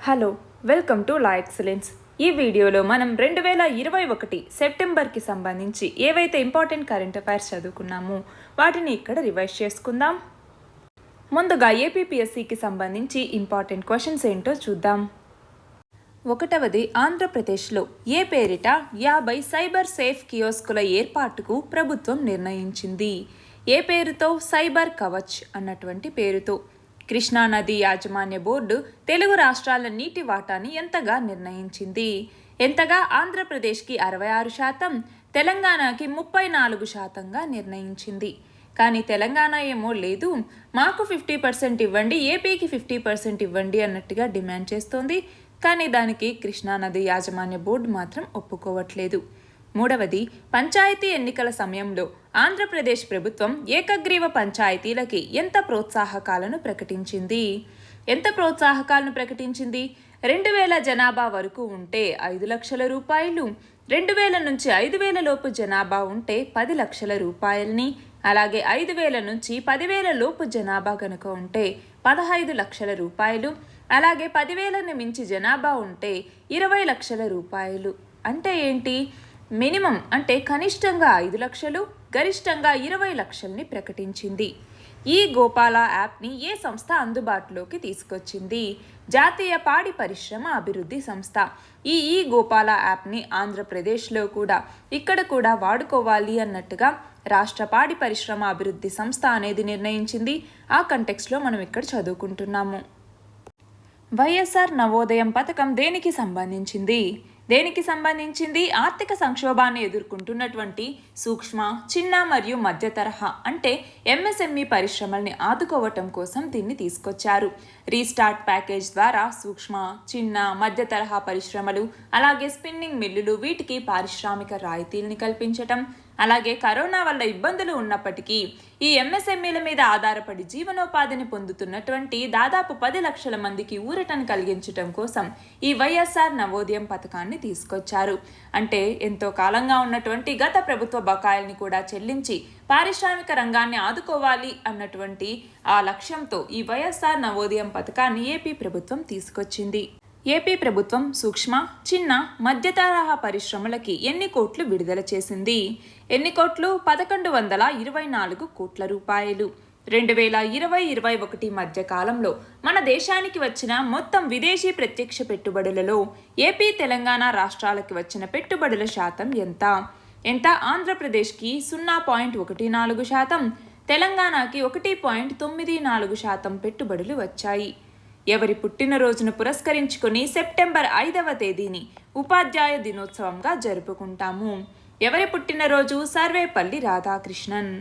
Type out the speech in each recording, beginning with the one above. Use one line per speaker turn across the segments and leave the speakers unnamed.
Hello, welcome to law excellence. ఈ వీడియోలో మనం 2021 సెప్టెంబర్కి సంబంధించి ఏవైతే ఇంపార్టెంట్ కరెంట్ అఫైర్స్ చదువుకున్నామో వాటిని ఇక్కడ రివైజ్ చేసుకుందాం. ముందుగా ఏపీపీఎస్సీకి సంబంధించి ఇంపార్టెంట్ క్వశ్చన్స్ ఏంటో చూద్దాం. ఒకటవది, ఆంధ్రప్రదేశ్లో ఏ పేరిట 50 సైబర్ సేఫ్ కియోస్కుల ఏర్పాటుకు ప్రభుత్వం నిర్ణయించింది? ఏ పేరుతో? సైబర్ కవచ్ అన్నటువంటి పేరుతో. కృష్ణానది యాజమాన్య బోర్డు తెలుగు రాష్ట్రాల నీటి వాటాని ఎంతగా నిర్ణయించింది? ఎంతగా? ఆంధ్రప్రదేశ్కి 66%, తెలంగాణకి 34%గా నిర్ణయించింది. కానీ తెలంగాణ ఏమో లేదు, మాకు 50% ఇవ్వండి, ఏపీకి 50% ఇవ్వండి అన్నట్టుగా డిమాండ్ చేస్తోంది. కానీ దానికి కృష్ణానది యాజమాన్య బోర్డు మాత్రం ఒప్పుకోవట్లేదు. మూడవది, పంచాయతీ ఎన్నికల సమయంలో ఆంధ్రప్రదేశ్ ప్రభుత్వం ఏకగ్రీవ పంచాయతీలకి ఎంత ప్రోత్సాహకాలను ప్రకటించింది? ఎంత ప్రోత్సాహకాలను ప్రకటించింది? 2000 జనాభా వరకు ఉంటే 5 లక్షల రూపాయలు, 2000 నుంచి 5000 లోపు జనాభా ఉంటే 10 లక్షల రూపాయలని, అలాగే 5000 నుంచి 10,000 లోపు జనాభా కనుక ఉంటే 15 లక్షల రూపాయలు, అలాగే 10,000ని మించి జనాభా ఉంటే 20 లక్షల రూపాయలు. అంటే ఏంటి? మినిమం అంటే కనిష్టంగా 5 లక్షలు, గరిష్టంగా 20 లక్షల్ని ప్రకటించింది. ఈ గోపాల యాప్ని ఏ సంస్థ అందుబాటులోకి తీసుకొచ్చింది? జాతీయ పాడి పరిశ్రమ అభివృద్ధి సంస్థ. ఈ గోపాల యాప్ని ఆంధ్రప్రదేశ్లో కూడా ఇక్కడ కూడా వాడుకోవాలి అన్నట్టుగా రాష్ట్ర పాడి పరిశ్రమ అభివృద్ధి సంస్థ అనేది నిర్ణయించింది. ఆ కంటెక్స్లో మనం ఇక్కడ చదువుకుంటున్నాము. వైఎస్ఆర్ నవోదయం పథకం దేనికి సంబంధించింది? ఆర్థిక సంక్షోభాన్ని ఎదుర్కొంటున్నటువంటి సూక్ష్మ, చిన్న మరియు మధ్య తరహా అంటే ఎంఎస్ఎంఈ పరిశ్రమల్ని ఆదుకోవటం కోసం దీన్ని తీసుకొచ్చారు. రీస్టార్ట్ ప్యాకేజ్ ద్వారా సూక్ష్మ, చిన్న, మధ్య తరహా పరిశ్రమలు, అలాగే స్పిన్నింగ్ మిల్లులు, వీటికి పారిశ్రామిక రాయితీల్ని కల్పించటం, అలాగే కరోనా వల్ల ఇబ్బందులు ఉన్నప్పటికీ ఈ ఎంఎస్ఎంఈల మీద ఆధారపడి జీవనోపాధిని పొందుతున్నటువంటి దాదాపు 10 లక్షల మందికి ఊరటను కలిగించటం కోసం ఈ వైఎస్ఆర్ నవోదయం పథకాన్ని తీసుకొచ్చారు. అంటే ఎంతో కాలంగా ఉన్నటువంటి గత ప్రభుత్వ బకాయిల్ని కూడా చెల్లించి పారిశ్రామిక రంగాన్ని ఆదుకోవాలి అన్నటువంటి ఆ లక్ష్యంతో ఈ వైఎస్ఆర్ నవోదయం పథకాన్ని ఏపీ ప్రభుత్వం తీసుకొచ్చింది. ఏపీ ప్రభుత్వం సూక్ష్మ, చిన్న, మధ్య తరహా పరిశ్రమలకి ఎన్ని కోట్లు విడుదల చేసింది? ఎన్ని కోట్లు? 1124 కోట్ల రూపాయలు. 2020-21 మధ్య కాలంలో మన దేశానికి వచ్చిన మొత్తం విదేశీ ప్రత్యక్ష పెట్టుబడులలో ఏపీ, తెలంగాణ రాష్ట్రాలకి వచ్చిన పెట్టుబడుల శాతం ఎంత? ఆంధ్రప్రదేశ్కి 0.14%, తెలంగాణకి 1.94% పెట్టుబడులు వచ్చాయి. ఎవరి పుట్టినరోజును పురస్కరించుకుని సెప్టెంబర్ 5వ తేదీని ఉపాధ్యాయ దినోత్సవంగా జరుపుకుంటాము. ఎవరి పుట్టినరోజు? సర్వేపల్లి రాధాకృష్ణన్.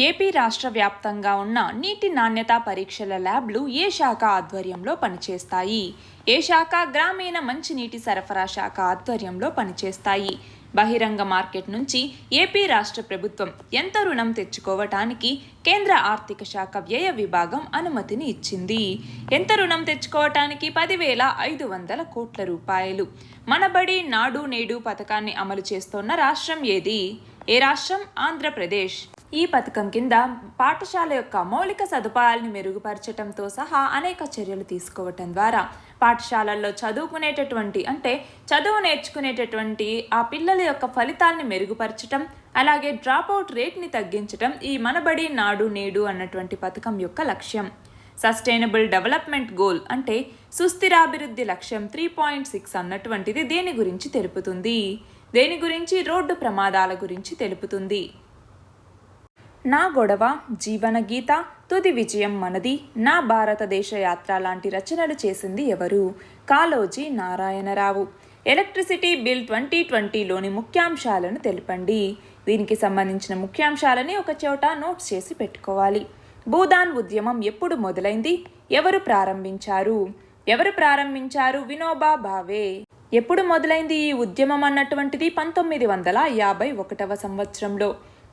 ఏపీ రాష్ట్ర వ్యాప్తంగా ఉన్న నీటి నాణ్యత పరీక్షల ల్యాబ్లు ఏ శాఖ ఆధ్వర్యంలో పనిచేస్తాయి? ఏ శాఖ? గ్రామీణ మంచినీటి సరఫరా శాఖ ఆధ్వర్యంలో పనిచేస్తాయి. బహిరంగ మార్కెట్ నుంచి ఏపీ రాష్ట్ర ప్రభుత్వం ఎంత రుణం తెచ్చుకోవటానికి కేంద్ర ఆర్థిక శాఖ వ్యయ విభాగం అనుమతిని ఇచ్చింది? ఎంత రుణం తెచ్చుకోవటానికి? 10,500 కోట్ల రూపాయలు. మనబడి నాడు నేడు పథకాన్ని అమలు చేస్తోన్న రాష్ట్రం ఏది? ఏ రాష్ట్రం? ఆంధ్రప్రదేశ్. ఈ పథకం కింద పాఠశాల యొక్క మౌలిక సదుపాయాలను మెరుగుపరచడంతో సహా అనేక చర్యలు తీసుకోవటం ద్వారా పాఠశాలల్లో చదువుకునేటటువంటి అంటే చదువు నేర్చుకునేటటువంటి ఆ పిల్లల యొక్క ఫలితాలను మెరుగుపరచడం, అలాగే డ్రాప్అవుట్ రేట్ని తగ్గించడం ఈ మనబడి నాడు నేడు అన్నటువంటి పథకం యొక్క లక్ష్యం. సస్టైనబుల్ డెవలప్మెంట్ గోల్ అంటే సుస్థిరాభివృద్ధి లక్ష్యం 3.6 అన్నటువంటిది దేని గురించి తెలుపుతుంది? దేని గురించి? రోడ్డు ప్రమాదాల గురించి తెలుపుతుంది. నా గొడవ, జీవన గీత, తుది విజయం మనది, నా భారతదేశ యాత్ర లాంటి రచనలు చేసింది ఎవరు? కాళోజీ నారాయణరావు. ఎలక్ట్రిసిటీ బిల్ 2020లోని ముఖ్యాంశాలను తెలపండి. దీనికి సంబంధించిన ముఖ్యాంశాలని ఒక చోట నోట్స్ చేసి పెట్టుకోవాలి. భూదాన్ ఉద్యమం ఎప్పుడు మొదలైంది? ఎవరు ప్రారంభించారు? వినోబా భావే. ఎప్పుడు మొదలైంది ఈ ఉద్యమం అన్నటువంటిది? 1951వ సంవత్సరంలో.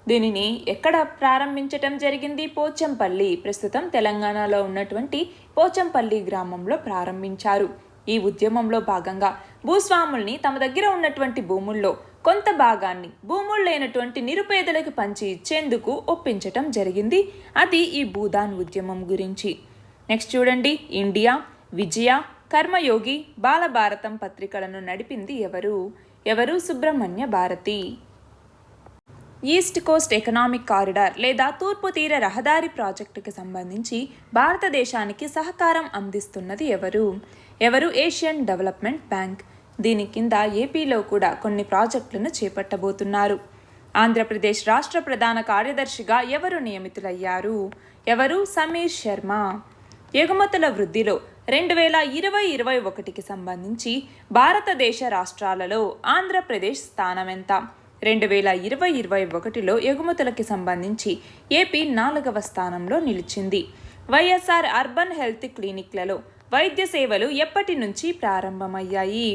దీనిని ఎక్కడ ప్రారంభించటం జరిగింది? పోచంపల్లి, ప్రస్తుతం తెలంగాణలో ఉన్నటువంటి పోచంపల్లి గ్రామంలో ప్రారంభించారు. ఈ ఉద్యమంలో భాగంగా భూస్వాముల్ని తమ దగ్గర ఉన్నటువంటి భూముల్లో కొంత భాగాన్ని భూములు లేనటువంటి నిరుపేదలకు పంచి ఇచ్చేందుకు ఒప్పించటం జరిగింది. అది ఈ భూదాన్ ఉద్యమం గురించి. నెక్స్ట్ చూడండి, ఇండియా, విజయ, కర్మయోగి, బాలభారతం పత్రికలను నడిపింది ఎవరు Subramanya Bharati. East Coast Economic Corridor లేదా తూర్పు తీర రహదారి ప్రాజెక్టుకి సంబంధించి భారతదేశానికి సహకారం అందిస్తున్నది ఎవరు ఏషియన్ డెవలప్మెంట్ బ్యాంక్. దీని కింద ఏపీలో కూడా కొన్ని ప్రాజెక్టులను చేపట్టబోతున్నారు. ఆంధ్రప్రదేశ్ రాష్ట్ర ప్రధాన కార్యదర్శిగా ఎవరు నియమితులయ్యారు? సమీర్ శర్మ. ఎగుమతుల వృద్ధిలో 2020-21కి సంబంధించి భారతదేశ రాష్ట్రాలలో ఆంధ్రప్రదేశ్ స్థానం ఎంత? 2020-21లో ఎగుమతులకి సంబంధించి ఏపీ 4వ స్థానంలో నిలిచింది. వైఎస్ఆర్ అర్బన్ హెల్త్ క్లినిక్లలో వైద్య సేవలు ఎప్పటి నుంచి ప్రారంభమయ్యాయి?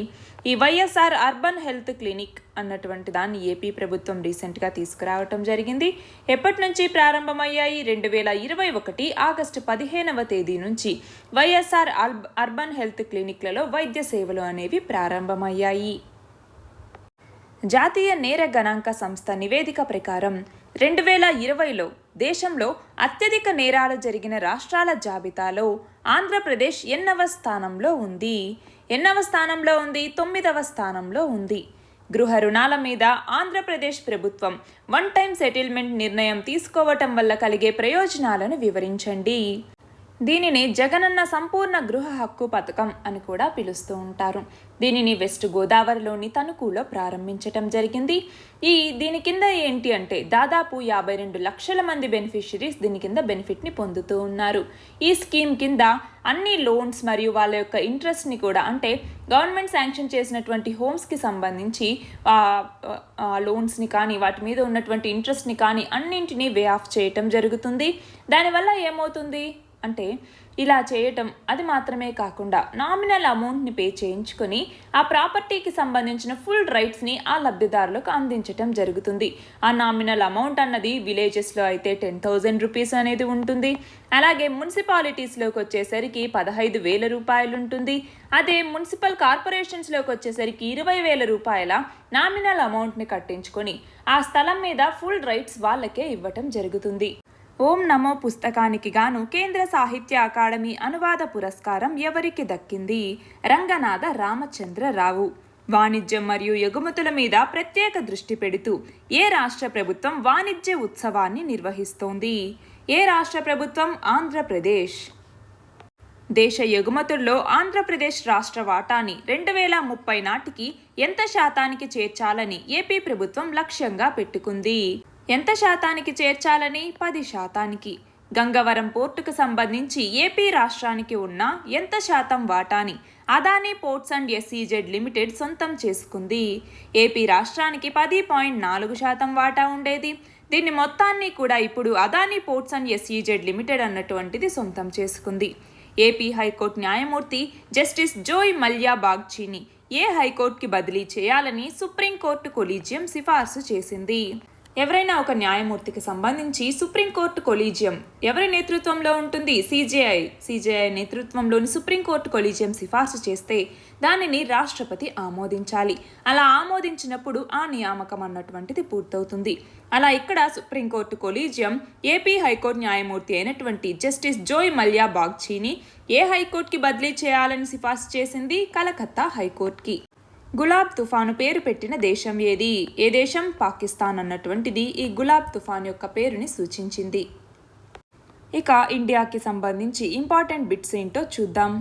ఈ వైఎస్ఆర్ అర్బన్ హెల్త్ క్లినిక్ అన్నటువంటి దాన్ని ఏపీ ప్రభుత్వం రీసెంట్గా తీసుకురావటం జరిగింది. ఎప్పటి నుంచి ప్రారంభమయ్యాయి? 2021 ఆగస్టు 15వ తేదీ నుంచి వైఎస్ఆర్ అర్బన్ హెల్త్ క్లినిక్లలో వైద్య సేవలు అనేవి ప్రారంభమయ్యాయి. జాతీయ నేర గణాంక సంస్థ నివేదిక ప్రకారం 2020లో దేశంలో అత్యధిక నేరాలు జరిగిన రాష్ట్రాల జాబితాలో ఆంధ్రప్రదేశ్ ఎన్నవ స్థానంలో ఉంది? 9వ స్థానంలో ఉంది. గృహ రుణాల మీద ఆంధ్రప్రదేశ్ ప్రభుత్వం వన్ టైం సెటిల్మెంట్ నిర్ణయం తీసుకోవటం వల్ల కలిగే ప్రయోజనాలను వివరించండి. దీనిని జగనన్న సంపూర్ణ గృహ హక్కు పథకం అని కూడా పిలుస్తూ ఉంటారు. దీనిని వెస్ట్ గోదావరిలోని తణుకులో ప్రారంభించటం జరిగింది. దీని కింద ఏంటి అంటే దాదాపు 52 లక్షల మంది బెనిఫిషరీస్ దీని కింద బెనిఫిట్ని పొందుతూ ఉన్నారు. ఈ స్కీమ్ కింద అన్ని లోన్స్ మరియు వాళ్ళ యొక్క ఇంట్రెస్ట్ని కూడా, అంటే గవర్నమెంట్ శాంక్షన్ చేసినటువంటి హోమ్స్కి సంబంధించి లోన్స్ని కానీ వాటి మీద ఉన్నటువంటి ఇంట్రెస్ట్ని కానీ అన్నింటినీ వే ఆఫ్ చేయటం జరుగుతుంది. దానివల్ల ఏమవుతుంది అంటే ఇలా చేయటం అది మాత్రమే కాకుండా నామినల్ అమౌంట్ని పే చేయించుకొని ఆ ప్రాపర్టీకి సంబంధించిన ఫుల్ రైట్స్ని ఆ లబ్ధిదారులకు అందించటం జరుగుతుంది. ఆ నామినల్ అమౌంట్ అన్నది విలేజెస్లో అయితే 10,000 రూపీస్ అనేది ఉంటుంది. అలాగే మున్సిపాలిటీస్లోకి వచ్చేసరికి 15,000 రూపాయలు ఉంటుంది. అదే మున్సిపల్ కార్పొరేషన్స్లోకి వచ్చేసరికి 20,000 రూపాయల నామినల్ అమౌంట్ని కట్టించుకొని ఆ స్థలం మీద ఫుల్ రైట్స్ వాళ్ళకే ఇవ్వటం జరుగుతుంది. ఓం నమో పుస్తకానికి గాను కేంద్ర సాహిత్య అకాడమీ అనువాద పురస్కారం ఎవరికి దక్కింది? రంగనాథ రామచంద్రరావు. వాణిజ్యం మరియు ఎగుమతుల మీద ప్రత్యేక దృష్టి పెడుతూ ఏ రాష్ట్ర ప్రభుత్వం వాణిజ్య ఉత్సవాన్ని నిర్వహిస్తోంది? ఏ రాష్ట్ర ప్రభుత్వం? ఆంధ్రప్రదేశ్. దేశ ఎగుమతుల్లో ఆంధ్రప్రదేశ్ రాష్ట్ర వాటాని 2030 నాటికి ఎంత శాతానికి చేర్చాలని ఏపీ ప్రభుత్వం లక్ష్యంగా పెట్టుకుంది? ఎంత శాతానికి చేర్చాలని? 10%. గంగవరం పోర్టుకు సంబంధించి ఏపీ రాష్ట్రానికి ఉన్న ఎంత శాతం వాటాని Adani ports and SEZ limited సొంతం చేసుకుంది? ఏపీ రాష్ట్రానికి 10.4% వాటా ఉండేది. దీన్ని మొత్తాన్ని కూడా ఇప్పుడు Adani ports and SEZ limited అన్నటువంటిది సొంతం చేసుకుంది. ఏపీ హైకోర్టు న్యాయమూర్తి జస్టిస్ జోయ్ మల్యా బాగ్చీని ఏ హైకోర్టుకి బదిలీ చేయాలని సుప్రీంకోర్టు కొలీజియం సిఫార్సు చేసింది? ఎవరైనా ఒక న్యాయమూర్తికి సంబంధించి సుప్రీంకోర్టు కొలీజియం ఎవరి నేతృత్వంలో ఉంటుంది? సిజేఐ నేతృత్వంలోని సుప్రీంకోర్టు కొలీజియం సిఫార్సు చేస్తే దానిని రాష్ట్రపతి ఆమోదించాలి. అలా ఆమోదించినప్పుడు ఆ నియామకం అన్నటువంటిది పూర్తవుతుంది. అలా ఇక్కడ సుప్రీంకోర్టు కొలీజియం ఏపీ హైకోర్టు న్యాయమూర్తి అయినటువంటి జస్టిస్ జోయ్ మల్యా బాగ్చీని ఏ హైకోర్టుకి బదిలీ చేయాలని సిఫార్సు చేసింది? కలకత్తా హైకోర్టుకి. గులాబ్ తుఫాను పేరు పెట్టిన దేశం ఏది? ఏ దేశం? పాకిస్తాన్ అన్నటువంటిది ఈ గులాబ్ తుఫాన్ యొక్క పేరుని సూచించింది. ఇక ఇండియాకి సంబంధించి ఇంపార్టెంట్ బిట్స్ ఏంటో చూద్దాం.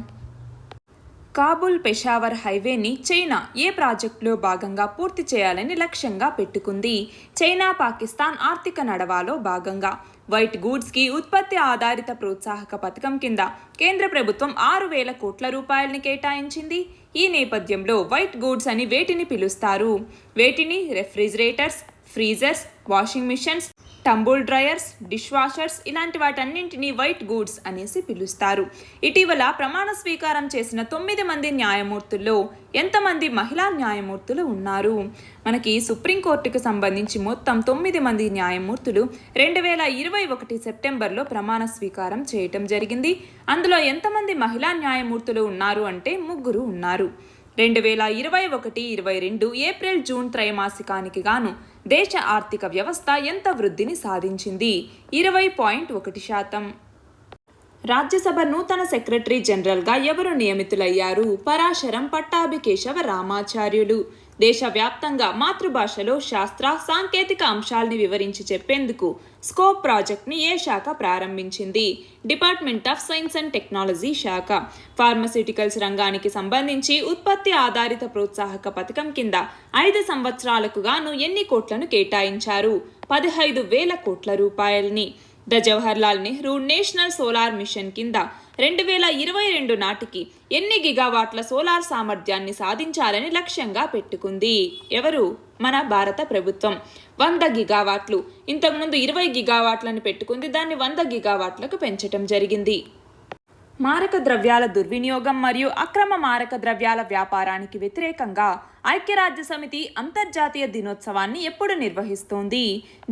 కాబూల్ పెషావర్ హైవేని చైనా ఏ ప్రాజెక్టులో భాగంగా పూర్తి చేయాలని లక్ష్యంగా పెట్టుకుంది? చైనా పాకిస్తాన్ ఆర్థిక నడవాలో భాగంగా. వైట్ గూడ్స్కి ఉత్పత్తి ఆధారిత ప్రోత్సాహక పథకం కింద కేంద్ర ప్రభుత్వం 6,000 కోట్ల రూపాయలని కేటాయించింది. ఈ నేపథ్యంలో వైట్ గూడ్స్ అని వేటిని పిలుస్తారు? వేటిని refrigerators, freezers, washing machines, tumble dryers, dish washers ఇలాంటి వాటన్నింటినీ వైట్ గూడ్స్ అనేసి పిలుస్తారు. ఇటీవల ప్రమాణ స్వీకారం చేసిన 9 మంది న్యాయమూర్తుల్లో ఎంతమంది మహిళా న్యాయమూర్తులు ఉన్నారు? మనకి సుప్రీంకోర్టుకు సంబంధించి మొత్తం 9 మంది న్యాయమూర్తులు 2021 సెప్టెంబర్లో ప్రమాణ స్వీకారం చేయటం జరిగింది. అందులో ఎంతమంది మహిళా న్యాయమూర్తులు ఉన్నారు అంటే 3 ఉన్నారు. 2021-22 ఏప్రిల్-జూన్ త్రైమాసికానికి గాను దేశ ఆర్థిక వ్యవస్థ ఎంత వృద్ధిని సాధించింది? 20.1%. రాజ్యసభ నూతన సెక్రటరీ జనరల్గా ఎవరు నియమితులయ్యారు? పరాశరం పట్టాభికేశవ రామాచార్యులు. దేశవ్యాప్తంగా మాతృభాషలో శాస్త్ర సాంకేతిక అంశాల్ని వివరించి చెప్పేందుకు స్కోప్ ప్రాజెక్ట్ని ఏ శాఖ ప్రారంభించింది? Department of science and technology శాఖ. ఫార్మస్యూటికల్స్ రంగానికి సంబంధించి ఉత్పత్తి ఆధారిత ప్రోత్సాహక పథకం కింద 5 సంవత్సరాలకు గాను ఎన్ని కోట్లను కేటాయించారు? 15,000 కోట్ల రూపాయల్ని. The Jawaharlal Nehru national solar machine కింద 2022 నాటికి ఎన్ని గిగావాట్ల సోలార్ సామర్థ్యాన్ని సాధించాలని లక్ష్యంగా పెట్టుకుంది? ఎవరు? మన భారత ప్రభుత్వం. 100 గిగావాట్లు. ఇంతకుముందు 20 గిగావాట్లను పెట్టుకుంది, దాన్ని 100 గిగావాట్లకు పెంచటం జరిగింది. మారక ద్రవ్యాల దుర్వినియోగం మరియు అక్రమ మారక ద్రవ్యాల వ్యాపారానికి వ్యతిరేకంగా ఐక్యరాజ్యసమితి అంతర్జాతీయ దినోత్సవాన్ని ఎప్పుడు నిర్వహిస్తోంది?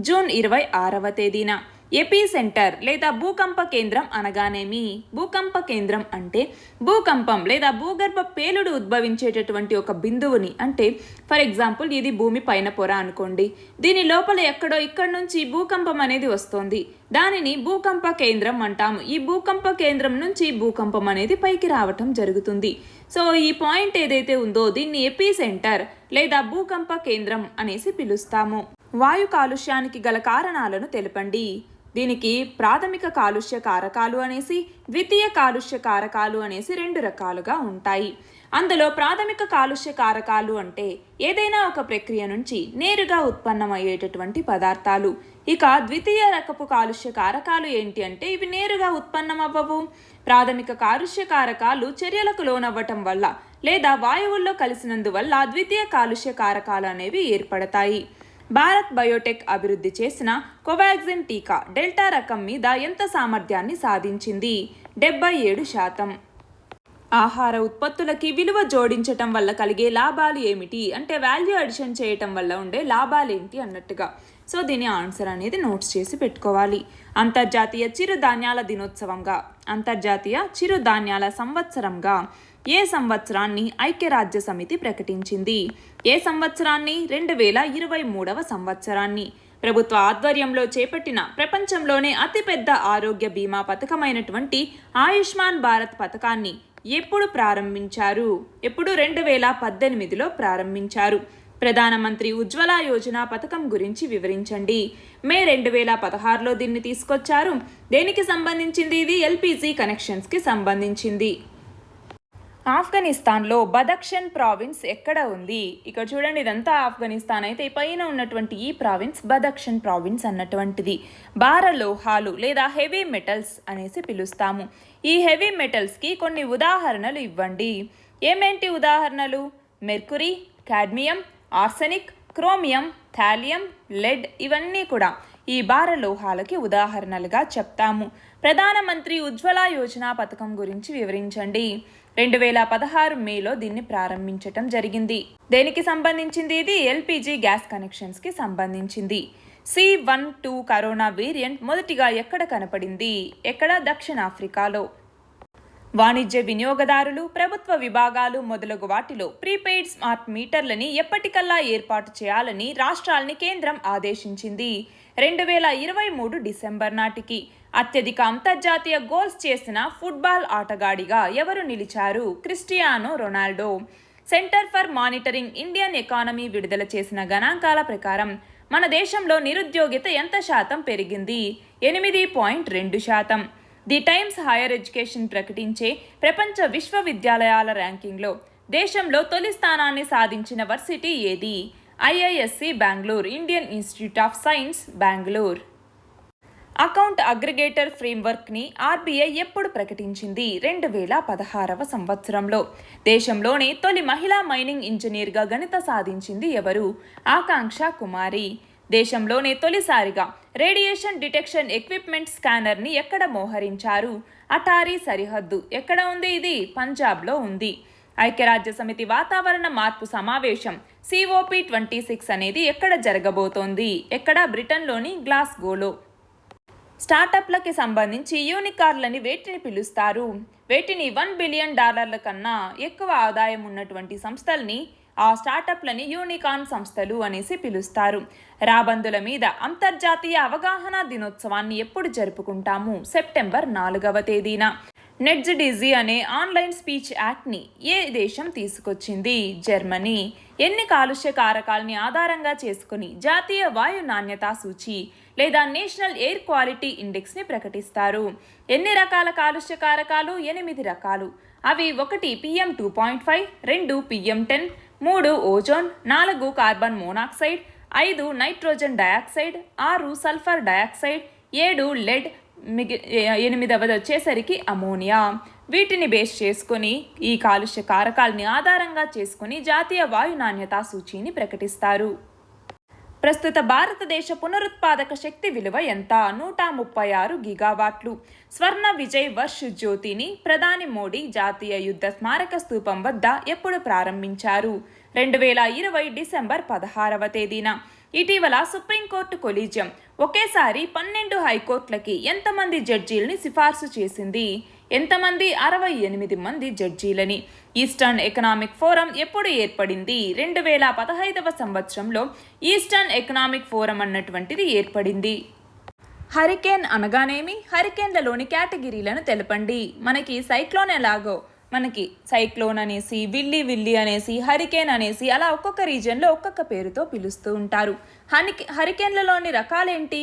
జూన్ 26వ తేదీన. ఎపీ సెంటర్ లేదా భూకంప కేంద్రం అనగానేమి? భూకంప కేంద్రం అంటే భూకంపం లేదా భూగర్భ పేలుడు ఉద్భవించేటటువంటి ఒక బిందువుని, అంటే ఫర్ ఎగ్జాంపుల్ ఇది భూమి పైన పొర అనుకోండి, దీని లోపల ఎక్కడో ఇక్కడ నుంచి భూకంపం అనేది వస్తుంది, దానిని భూకంప కేంద్రం అంటాము. ఈ భూకంప కేంద్రం నుంచి భూకంపం అనేది పైకి రావటం జరుగుతుంది. సో ఈ పాయింట్ ఏదైతే ఉందో దీన్ని ఎపీ సెంటర్ లేదా భూకంప కేంద్రం అనేసి పిలుస్తాము. వాయు కాలుష్యానికి గల కారణాలను తెలపండి. దీనికి ప్రాథమిక కాలుష్య కారకాలు అనేసి, ద్వితీయ కాలుష్య కారకాలు అనేసి 2 రకాలుగా ఉంటాయి. అందులో ప్రాథమిక కాలుష్య కారకాలు అంటే ఏదైనా ఒక ప్రక్రియ నుంచి నేరుగా ఉత్పన్నమయ్యేటటువంటి పదార్థాలు. ఇక ద్వితీయ రకపు కాలుష్య కారకాలు ఏంటి అంటే ఇవి నేరుగా ఉత్పన్నమవ్వవు. ప్రాథమిక కాలుష్య కారకాలు చర్యలకు లోనవ్వటం వల్ల లేదా వాయువుల్లో కలిసినందువల్ల ద్వితీయ కాలుష్య కారకాలు అనేవి ఏర్పడతాయి. భారత్ బయోటెక్ అభివృద్ధి చేసిన కోవాక్సిన్ టీకా డెల్టా రకం మీద ఎంత సామర్థ్యాన్ని సాధించింది? 77%. ఆహార ఉత్పత్తులకి విలువ జోడించటం వల్ల కలిగే లాభాలు ఏమిటి అంటే వాల్యూ అడిషన్ చేయటం వల్ల ఉండే లాభాలేంటి అన్నట్టుగా. సో దీని ఆన్సర్ అనేది నోట్స్ చేసి పెట్టుకోవాలి. అంతర్జాతీయ చిరుధాన్యాల దినోత్సవంగా, అంతర్జాతీయ చిరుధాన్యాల సంవత్సరంగా ఏ సంవత్సరాన్ని ఐక్యరాజ్య సమితి ప్రకటించింది? ఏ సంవత్సరాన్ని? 2023వ సంవత్సరాన్ని. ప్రభుత్వ ఆధ్వర్యంలో చేపట్టిన ప్రపంచంలోనే అతిపెద్ద ఆరోగ్య బీమా పథకమైనటువంటి ఆయుష్మాన్ భారత్ పథకాన్ని ఎప్పుడు ప్రారంభించారు? ఎప్పుడు? 2018లో ప్రారంభించారు. ప్రధానమంత్రి ఉజ్వల యోజన పథకం గురించి వివరించండి. మే 2016లో దీన్ని తీసుకొచ్చారు. దేనికి సంబంధించింది ఇది? ఎల్పిజి కనెక్షన్స్కి సంబంధించింది. ఆఫ్ఘనిస్తాన్లో బదఖ్షన్ ప్రావిన్స్ ఎక్కడ ఉంది? ఇక్కడ చూడండి, ఇదంతా ఆఫ్ఘనిస్తాన్ అయితే పైన ఉన్నటువంటి ఈ ప్రావిన్స్ బదఖ్షన్ ప్రావిన్స్ అన్నటువంటిది. భార లోహాలు లేదా హెవీ మెటల్స్ అనేసి పిలుస్తాము. ఈ హెవీ మెటల్స్కి కొన్ని ఉదాహరణలు ఇవ్వండి. ఏమేంటి ఉదాహరణలు? Mercury, cadmium, arsenic, chromium, thallium, lead ఇవన్నీ కూడా ఈ భార లోహాలకి ఉదాహరణలుగా చెప్తాము. ప్రధానమంత్రి ఉజ్వల యోజన పథకం గురించి వివరించండి. 2016 మేలో దీన్ని ప్రారంభించటం జరిగింది. దేనికి సంబంధించింది ఇది? ఎల్పిజి గ్యాస్ కనెక్షన్స్కి సంబంధించింది. C12 కరోనా వేరియంట్ మొదటిగా ఎక్కడ కనపడింది? ఎక్కడ? దక్షిణాఫ్రికాలో. వాణిజ్య వినియోగదారులు, ప్రభుత్వ విభాగాలు మొదలగు వాటిలో ప్రీపెయిడ్ స్మార్ట్ మీటర్లని ఎప్పటికల్లా ఏర్పాటు చేయాలని రాష్ట్రాల్ని కేంద్రం ఆదేశించింది. 2023 డిసెంబర్ నాటికి. అత్యధిక అంతర్జాతీయ గోల్స్ చేసిన ఫుట్బాల్ ఆటగాడిగా ఎవరు నిలిచారు? Cristiano Ronaldo. Centre for monitoring Indian economy విడుదల చేసిన గణాంకాల ప్రకారం మన దేశంలో నిరుద్యోగిత ఎంత శాతం పెరిగింది? 8.2%. ది టైమ్స్ హైయర్ ఎడ్యుకేషన్ ప్రకటించే ప్రపంచ విశ్వవిద్యాలయాల ర్యాంకింగ్లో దేశంలో తొలి స్థానాన్ని సాధించిన వర్సిటీ ఏది? IISc Bengaluru, Indian Institute of Science Bengaluru. Account aggregator ఫ్రేమ్వర్క్ని ఆర్బీఐ ఎప్పుడు ప్రకటించింది? 2016వ సంవత్సరంలో. దేశంలోనే తొలి మహిళా మైనింగ్ ఇంజనీర్గా ఘనత సాధించింది ఎవరు? ఆకాంక్ష కుమారి. దేశంలోనే తొలిసారిగా రేడియేషన్ డిటెక్షన్ ఎక్విప్మెంట్ స్కానర్ని ఎక్కడ మోహరించారు? అటారీ సరిహద్దు. ఎక్కడ ఉంది ఇది? పంజాబ్లో ఉంది. ఐక్యరాజ్య సమితి వాతావరణ మార్పు సమావేశం COP26 అనేది ఎక్కడ జరగబోతోంది? ఎక్కడ? బ్రిటన్లోని గ్లాస్గోలో. స్టార్టప్లకి సంబంధించి యూనికార్న్లని వేటిని పిలుస్తారు? వేటిని $1 బిలియన్ కన్నా ఎక్కువ ఆదాయం ఉన్నటువంటి సంస్థల్ని ఆ స్టార్టప్లని యూనికార్న్ సంస్థలు అనేసి పిలుస్తారు. రాబందుల మీద అంతర్జాతీయ అవగాహన దినోత్సవాన్ని ఎప్పుడు జరుపుకుంటాము? సెప్టెంబర్ 4వ తేదీన. నెట్జిడిజీ అనే ఆన్లైన్ స్పీచ్ యాక్ట్ని ఏ దేశం తీసుకొచ్చింది? జర్మనీ. ఎన్ని కాలుష్య కారకాలని ఆధారంగా చేసుకుని జాతీయ వాయు నాణ్యతా సూచి లేదా నేషనల్ ఎయిర్ క్వాలిటీ ఇండెక్స్ని ప్రకటిస్తారు? ఎన్ని రకాల కాలుష్య కారకాలు? 8 రకాలు. అవి 1 PM 2.5, 2 PM10, 3 ozone, 4 carbon monoxide, 5 nitrogen dioxide, 6 sulphur dioxide, 7 lead, 8వది వచ్చేసరికి అమోనియా. వీటిని బేస్ చేసుకొని ఈ కాలుష్య కారకాలని ఆధారంగా చేసుకుని జాతీయ వాయు నాణ్యతా సూచీని ప్రకటిస్తారు. ప్రస్తుత భారతదేశ పునరుత్పాదక శక్తి విలువ ఎంత? 136 గిగావాట్లు. స్వర్ణ విజయ్ వర్ష్ జ్యోతిని ప్రధాని మోడీ జాతీయ యుద్ధ స్మారక స్తూపం వద్ద ఎప్పుడు ప్రారంభించారు? 2020 డిసెంబర్ 16వ తేదీన. ఇటీవల సుప్రీంకోర్టు కొలీజియం ఒకేసారి 12 హైకోర్టులకి ఎంతమంది జడ్జీలని సిఫార్సు చేసింది? ఎంతమంది? 68 మంది జడ్జీలని. ఈస్టర్న్ ఎకనామిక్ ఫోరం ఎప్పుడు ఏర్పడింది? 2015వ సంవత్సరంలో ఈస్టర్న్ ఎకనామిక్ ఫోరం అన్నటువంటిది ఏర్పడింది. హరికేన్ అనగానేమి? హరికేన్లలోని కేటగిరీలను తెలపండి. మనకి సైక్లోన్ ఎలాగో మనకి సైక్లోన్ అనేసి, విల్లి అనేసి, హరికేన్ అనేసి అలా ఒక్కొక్క రీజియన్లో ఒక్కొక్క పేరుతో పిలుస్తూ ఉంటారు. హరికేన్లలోని రకాలేంటి?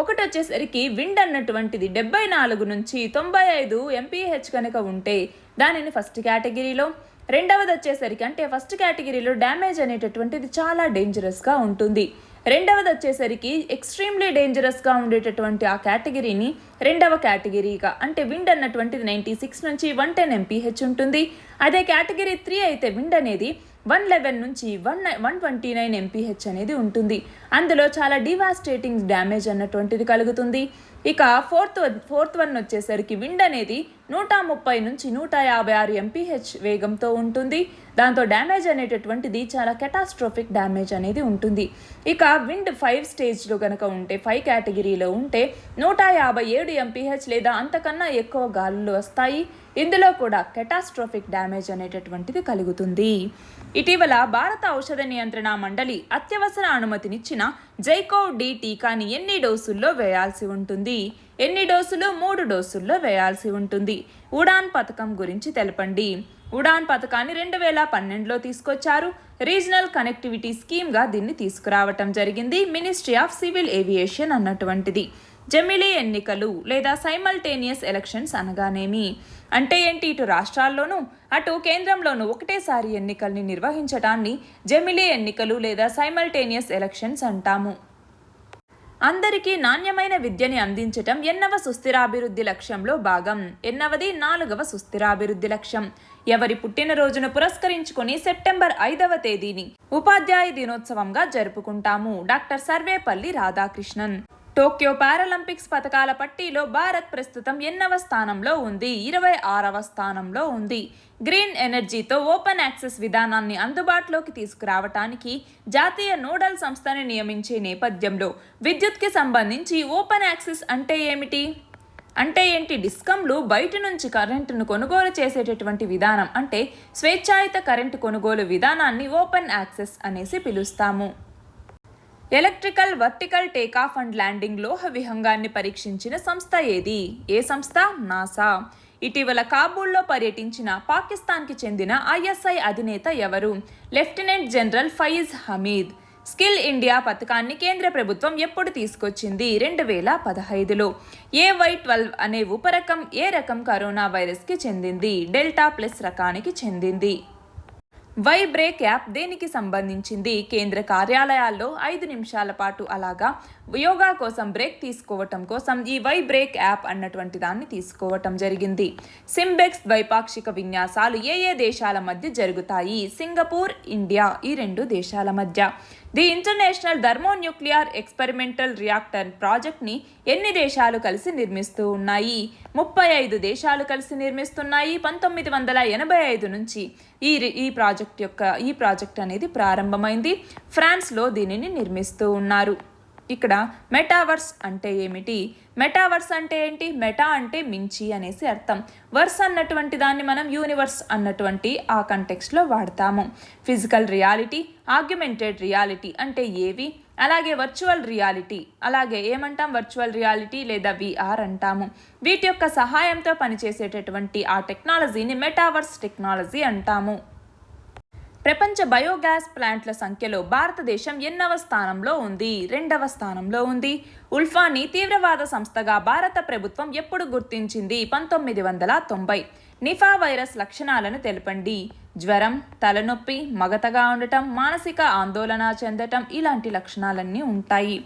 ఒకటి వచ్చేసరికి విండ్ అన్నటువంటిది 74 నుంచి 95 MPH కనుక ఉంటే దానిని ఫస్ట్ కేటగిరీలో. రెండవది వచ్చేసరికి అంటే ఫస్ట్ కేటగిరీలో డ్యామేజ్ అనేటటువంటిది చాలా డేంజరస్గా ఉంటుంది. రెండవది వచ్చేసరికి ఎక్స్ట్రీమ్లీ డేంజరస్గా ఉండేటటువంటి ఆ కేటగిరీని రెండవ కేటగిరీగా, అంటే విండ్ అన్నటువంటిది 96 నుంచి 110 MPH ఉంటుంది. అదే కేటగిరీ 3 అయితే విండ్ అనేది 111 నుంచి 129 MPH అనేది ఉంటుంది. అందులో చాలా డివాస్టేటింగ్ డ్యామేజ్ అన్నటువంటిది కలుగుతుంది. ఇక ఫోర్త్ వన్ వచ్చేసరికి విండ్ అనేది 130 నుంచి 156 MPH వేగంతో ఉంటుంది. దాంతో డ్యామేజ్ అనేటటువంటిది చాలా కెటాస్ట్రోఫిక్ డ్యామేజ్ అనేది ఉంటుంది. ఇక విండ్ 5 స్టేజ్లో కనుక ఉంటే 5 కేటగిరీలో ఉంటే 157 MPH లేదా అంతకన్నా ఎక్కువ గాలులు వస్తాయి. ఇందులో కూడా కెటాస్ట్రోఫిక్ డ్యామేజ్ అనేటటువంటిది కలుగుతుంది. ఇటీవల భారత ఔషధ నియంత్రణ మండలి అత్యవసర అనుమతినిచ్చిన జైకోవ్-డి టీకాని ఎన్ని డోసుల్లో వేయాల్సి ఉంటుంది? ఎన్ని డోసులు? 3 డోసుల్లో వేయాల్సి ఉంటుంది. ఉడాన్ పథకం గురించి తెలపండి. ఉడాన్ పథకాన్ని 2012లో తీసుకొచ్చారు. రీజనల్ కనెక్టివిటీ స్కీమ్గా దీన్ని తీసుకురావటం జరిగింది. మినిస్ట్రీ ఆఫ్ సివిల్ ఏవియేషన్ అన్నటువంటిది. జమిలీ ఎన్నికలు లేదా సైమల్టేనియస్ ఎలక్షన్స్ అనగానేమి? అంటే ఏంటి? ఇటు రాష్ట్రాల్లోనూ అటు కేంద్రంలోనూ ఒకటేసారి ఎన్నికల్ని నిర్వహించడాన్ని జమిలీ ఎన్నికలు లేదా సైమల్టేనియస్ ఎలక్షన్స్ అంటాము. అందరికీ నాణ్యమైన విద్యని అందించటం ఎన్నవ సుస్థిరాభివృద్ధి లక్ష్యంలో భాగం? ఎన్నవది? 4వ సుస్థిరాభివృద్ధి లక్ష్యం. ఎవరి పుట్టినరోజును పురస్కరించుకొని సెప్టెంబర్ 5వ తేదీని ఉపాధ్యాయ దినోత్సవంగా జరుపుకుంటాము? Doctor Sarvepalli Radhakrishnan. Tokyo Paralympics పథకాల పట్టీలో భారత్ ప్రస్తుతం ఎన్నవ స్థానంలో ఉంది? 26వ స్థానంలో ఉంది. గ్రీన్ ఎనర్జీతో ఓపెన్ యాక్సెస్ విధానాన్ని అందుబాటులోకి తీసుకురావటానికి జాతీయ నోడల్ సంస్థని నియమించే నేపథ్యంలో విద్యుత్కి సంబంధించి ఓపెన్ యాక్సెస్ అంటే ఏమిటి? అంటే ఏంటి? డిస్కంలు బయట నుంచి కరెంటును కొనుగోలు చేసేటటువంటి విధానం, అంటే స్వేచ్ఛాయుత కరెంటు కొనుగోలు విధానాన్ని ఓపెన్ యాక్సెస్ అనేసి పిలుస్తాము. Electrical vertical takeoff and landing లోహ విహంగాన్ని పరీక్షించిన సంస్థ ఏది? ఏ సంస్థ? నాసా. ఇటీవల కాబూల్లో పర్యటించిన పాకిస్తాన్కి చెందిన ISI అధినేత ఎవరు? Lieutenant general Faiz Hamid. Skill India పథకాన్ని కేంద్ర ప్రభుత్వం ఎప్పుడు తీసుకొచ్చింది? 2015లో. AY12 అనే ఉపరకం ఏ రకం కరోనా వైరస్కి చెందింది? డెల్టా ప్లస్ రకానికి చెందింది. వై బ్రేక్ యాప్ దేనికి సంబంధించింది? కేంద్ర కార్యాలయాల్లో 5 నిమిషాల పాటు అలాగా యోగా కోసం బ్రేక్ తీసుకోవటం కోసం ఈ వై బ్రేక్ యాప్ అన్నటువంటి దాన్ని తీసుకోవటం జరిగింది. సింబెక్స్ ద్వైపాక్షిక విన్యాసాలు ఏ దేశాల మధ్య జరుగుతాయి? సింగపూర్, ఇండియా, ఈ 2 దేశాల మధ్య. The international thermonuclear experimental reactor ప్రాజెక్ట్ని ఎన్ని దేశాలు కలిసి నిర్మిస్తూ ఉన్నాయి? 35 దేశాలు కలిసి నిర్మిస్తున్నాయి. 1985 నుంచి ఈ ప్రాజెక్ట్ అనేది ప్రారంభమైంది. ఫ్రాన్స్లో దీనిని నిర్మిస్తూ ఉన్నారు. ఇక్కడ మెటావర్స్ అంటే ఏమిటి, మెటావర్స్ అంటే ఏంటి, మెటా అంటే మించి అనేసి అర్థం, వర్స్ అన్నటువంటి దాన్ని మనం యూనివర్స్ అన్నటువంటి ఆ కంటెక్స్ట్లో వాడతాము. ఫిజికల్ రియాలిటీ, ఆగ్యుమెంటెడ్ రియాలిటీ అంటే ఏవి, అలాగే వర్చువల్ రియాలిటీ, అలాగే ఏమంటాం వర్చువల్ రియాలిటీ లేదా విఆర్ అంటాము. వీటి యొక్క సహాయంతో పనిచేసేటటువంటి ఆ టెక్నాలజీని మెటావర్స్ టెక్నాలజీ అంటాము. ప్రపంచ బయోగ్యాస్ ప్లాంట్ల సంఖ్యలో భారతదేశం ఎన్నవ స్థానంలో ఉంది, 2వ స్థానంలో ఉంది. ఉల్ఫాని తీవ్రవాద సంస్థగా భారత ప్రభుత్వం ఎప్పుడు గుర్తించింది, 1990. నిఫా వైరస్ లక్షణాలను తెలపండి. జ్వరం, తలనొప్పి, మగతగా ఉండటం, మానసిక ఆందోళన చెందటం ఇలాంటి లక్షణాలన్నీ ఉంటాయి.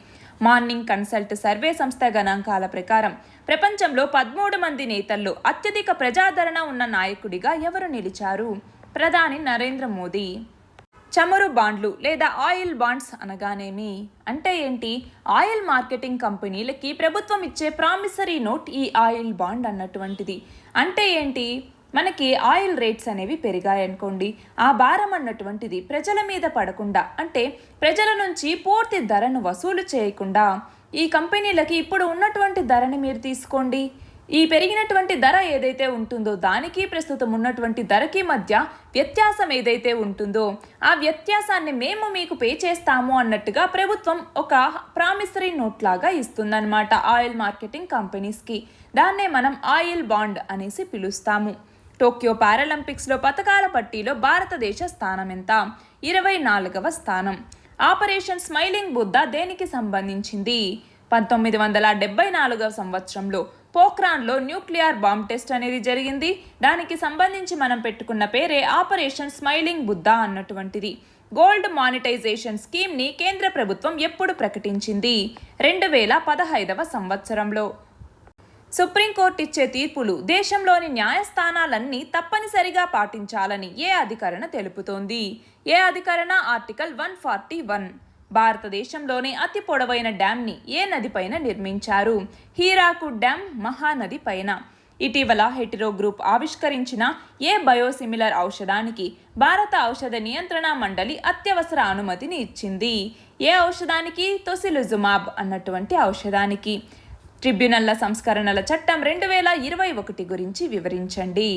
మార్నింగ్ కన్సల్ట్ సర్వే సంస్థ గణాంకాల ప్రకారం ప్రపంచంలో 13 మంది నేతల్లో అత్యధిక ప్రజాదరణ ఉన్న నాయకుడిగా ఎవరు నిలిచారు, ప్రధాని నరేంద్ర మోదీ. చమురు బాండ్లు లేదా ఆయిల్ బాండ్స్ అనగానేమి, అంటే ఏంటి, ఆయిల్ మార్కెటింగ్ కంపెనీలకి ప్రభుత్వం ఇచ్చే ప్రామిసరీ నోట్ ఈ ఆయిల్ బాండ్ అన్నటువంటిది. అంటే ఏంటి, మనకి ఆయిల్ రేట్స్ అనేవి పెరిగాయనుకోండి, ఆ భారం అన్నటువంటిది ప్రజల మీద పడకుండా, అంటే ప్రజల నుంచి పూర్తి ధరను వసూలు చేయకుండా ఈ కంపెనీలకి ఇప్పుడు ఉన్నటువంటి ధరని మీరు తీసుకోండి, ఈ పెరిగినటువంటి ధర ఏదైతే ఉంటుందో దానికి ప్రస్తుతం ఉన్నటువంటి ధరకి మధ్య వ్యత్యాసం ఏదైతే ఉంటుందో ఆ వ్యత్యాసాన్ని మేము మీకు పే చేస్తాము అన్నట్టుగా ప్రభుత్వం ఒక ప్రామిసరీ నోట్ లాగా ఇస్తుందన్నమాట ఆయిల్ మార్కెటింగ్ కంపెనీస్కి. దాన్నే మనం ఆయిల్ బాండ్ అనేసి పిలుస్తాము. టోక్యో పారాలింపిక్స్లో పతకాల పట్టీలో భారతదేశ స్థానం ఎంత, 24వ స్థానం. ఆపరేషన్ స్మైలింగ్ బుద్ధ దేనికి సంబంధించింది, 1974వ సంవత్సరంలో పోఖ్రాన్లో న్యూక్లియర్ బాంబ్ టెస్ట్ అనేది జరిగింది. దానికి సంబంధించి మనం పెట్టుకున్న పేరే ఆపరేషన్ స్మైలింగ్ బుద్ధ అన్నటువంటిది. గోల్డ్ మానిటైజేషన్ స్కీమ్ని కేంద్ర ప్రభుత్వం ఎప్పుడు ప్రకటించింది, 2015వ సంవత్సరంలో. సుప్రీంకోర్టు ఇచ్చే తీర్పులు దేశంలోని న్యాయస్థానాలన్నీ తప్పనిసరిగా పాటించాలని ఏ అధికరణ తెలుపుతోంది, ఏ అధికరణ, ఆర్టికల్ 141. భారతదేశంలోని అతి పొడవైన డ్యామ్ని ఏ నదిపైన నిర్మించారు, హీరాకుడ్ డ్యామ్ మహానది పైన. ఇటీవల హెటిరో గ్రూప్ ఆవిష్కరించిన ఏ బయోసిమిలర్ ఔషధానికి భారత ఔషధ నియంత్రణ మండలి అత్యవసర అనుమతిని ఇచ్చింది, ఏ ఔషధానికి, తొసిలిజుమాబ్ అన్నటువంటి ఔషధానికి. ట్రిబ్యునల్ల సంస్కరణల చట్టం 2021 గురించి వివరించండి.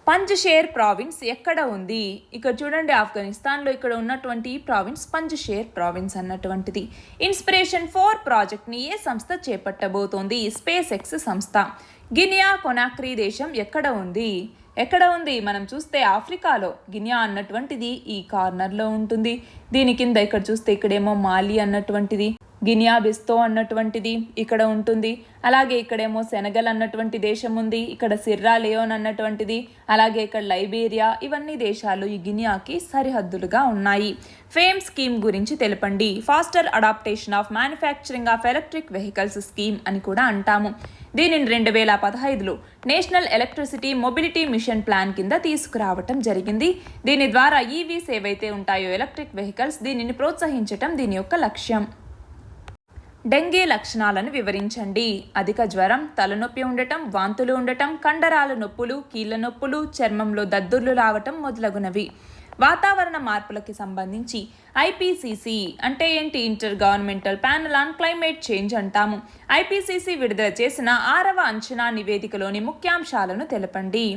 పంజ్షేర్ ప్రావిన్స్ ఎక్కడ ఉంది, ఇక్కడ చూడండి, ఆఫ్ఘనిస్తాన్లో ఇక్కడ ఉన్నటువంటి ప్రావిన్స్ పంజ్షేర్ ప్రావిన్స్ అన్నటువంటిది. ఇన్స్పిరేషన్ 4 ప్రాజెక్ట్ని ఏ సంస్థ చేపట్టబోతోంది, స్పేస్ ఎక్స్ సంస్థ. గినియా కొనాక్రీ దేశం ఎక్కడ ఉంది, ఎక్కడ ఉంది, మనం చూస్తే ఆఫ్రికాలో గినియా అన్నటువంటిది ఈ కార్నర్లో ఉంటుంది. దీని కింద ఇక్కడ చూస్తే ఇక్కడేమో మాలి అన్నటువంటిది, గినియా బిస్తో అన్నటువంటిది ఇక్కడ ఉంటుంది. అలాగే ఇక్కడేమో సెనగల్ అన్నటువంటి దేశం ఉంది, ఇక్కడ సిర్రా లియోన్ అన్నటువంటిది, అలాగే ఇక్కడ లైబీరియా, ఇవన్నీ దేశాలు ఈ గినియాకి సరిహద్దులుగా ఉన్నాయి. ఫేమ్ స్కీమ్ గురించి తెలపండి. Faster adaptation of manufacturing of electric vehicles scheme అని కూడా అంటాము. దీనిని 2015లో national electricity mobility mission plan కింద తీసుకురావటం జరిగింది. దీని ద్వారా ఈవీస్ ఏవైతే ఉంటాయో ఎలక్ట్రిక్ వెహికల్స్, దీనిని ప్రోత్సహించటం దీని యొక్క లక్ష్యం. డెంగీ లక్షణాలను వివరించండి. అధిక జ్వరం, తలనొప్పి ఉండటం, వాంతులు ఉండటం, కండరాల నొప్పులు, కీళ్ళ నొప్పులు, చర్మంలో దద్దుర్లు రావటం మొదలగునవి. వాతావరణ మార్పులకి సంబంధించి ఐపీసీసీ అంటే ఏంటి, inter governmental panel on climate change అంటాము. ఐపీసీసీ విడుదల చేసిన 6వ అంచనా నివేదికలోని ముఖ్యాంశాలను తెలపండి.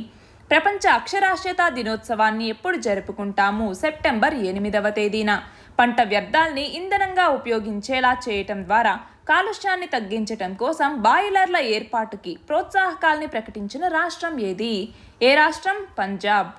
ప్రపంచ అక్షరాస్యతా దినోత్సవాన్ని ఎప్పుడు జరుపుకుంటాము, సెప్టెంబర్ 8వ తేదీన. పంట వ్యర్థాల్ని ఇంధనంగా ఉపయోగించేలా చేయటం ద్వారా కాలుష్యాన్ని తగ్గించటం కోసం బాయిలర్ల ఏర్పాటుకి ప్రోత్సాహకాల్ని ప్రకటించిన రాష్ట్రం ఏది, ఏ రాష్ట్రం, పంజాబ్.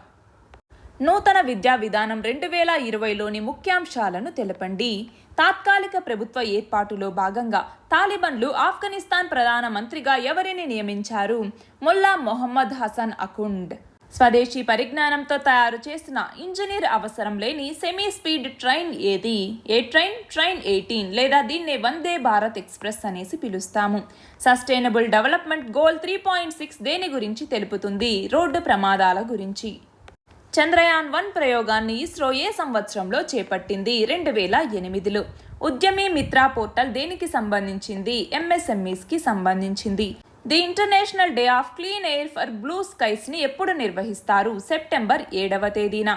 నూతన విద్యా విధానం 2020లోని ముఖ్యాంశాలను తెలపండి. తాత్కాలిక ప్రభుత్వ ఏర్పాటులో భాగంగా తాలిబన్లు ఆఫ్ఘనిస్తాన్ ప్రధానమంత్రిగా ఎవరిని నియమించారు, ముల్లా మొహమ్మద్ హసన్ అఖుండ్. స్వదేశీ పరిజ్ఞానంతో తయారు చేసిన ఇంజనీర్ అవసరం లేని సెమీ స్పీడ్ ట్రైన్ ఏది, ఏ ట్రైన్, ట్రైన్ 18 లేదా దీన్నే వందే భారత్ ఎక్స్ప్రెస్ అనేసి పిలుస్తాము. సస్టైనబుల్ డెవలప్మెంట్ గోల్ 3.6 దేని గురించి తెలుపుతుంది, రోడ్డు ప్రమాదాల గురించి. చంద్రయాన్ 1 ప్రయోగాన్ని ఇస్రో ఏ సంవత్సరంలో చేపట్టింది, 2008లో. ఉద్యమీ మిత్ర పోర్టల్ దేనికి సంబంధించింది, ఎంఎస్ఎంఈస్కి సంబంధించింది. The international day of clean air for blue స్కైస్ని ఎప్పుడు నిర్వహిస్తారు, సెప్టెంబర్ 7వ తేదీన.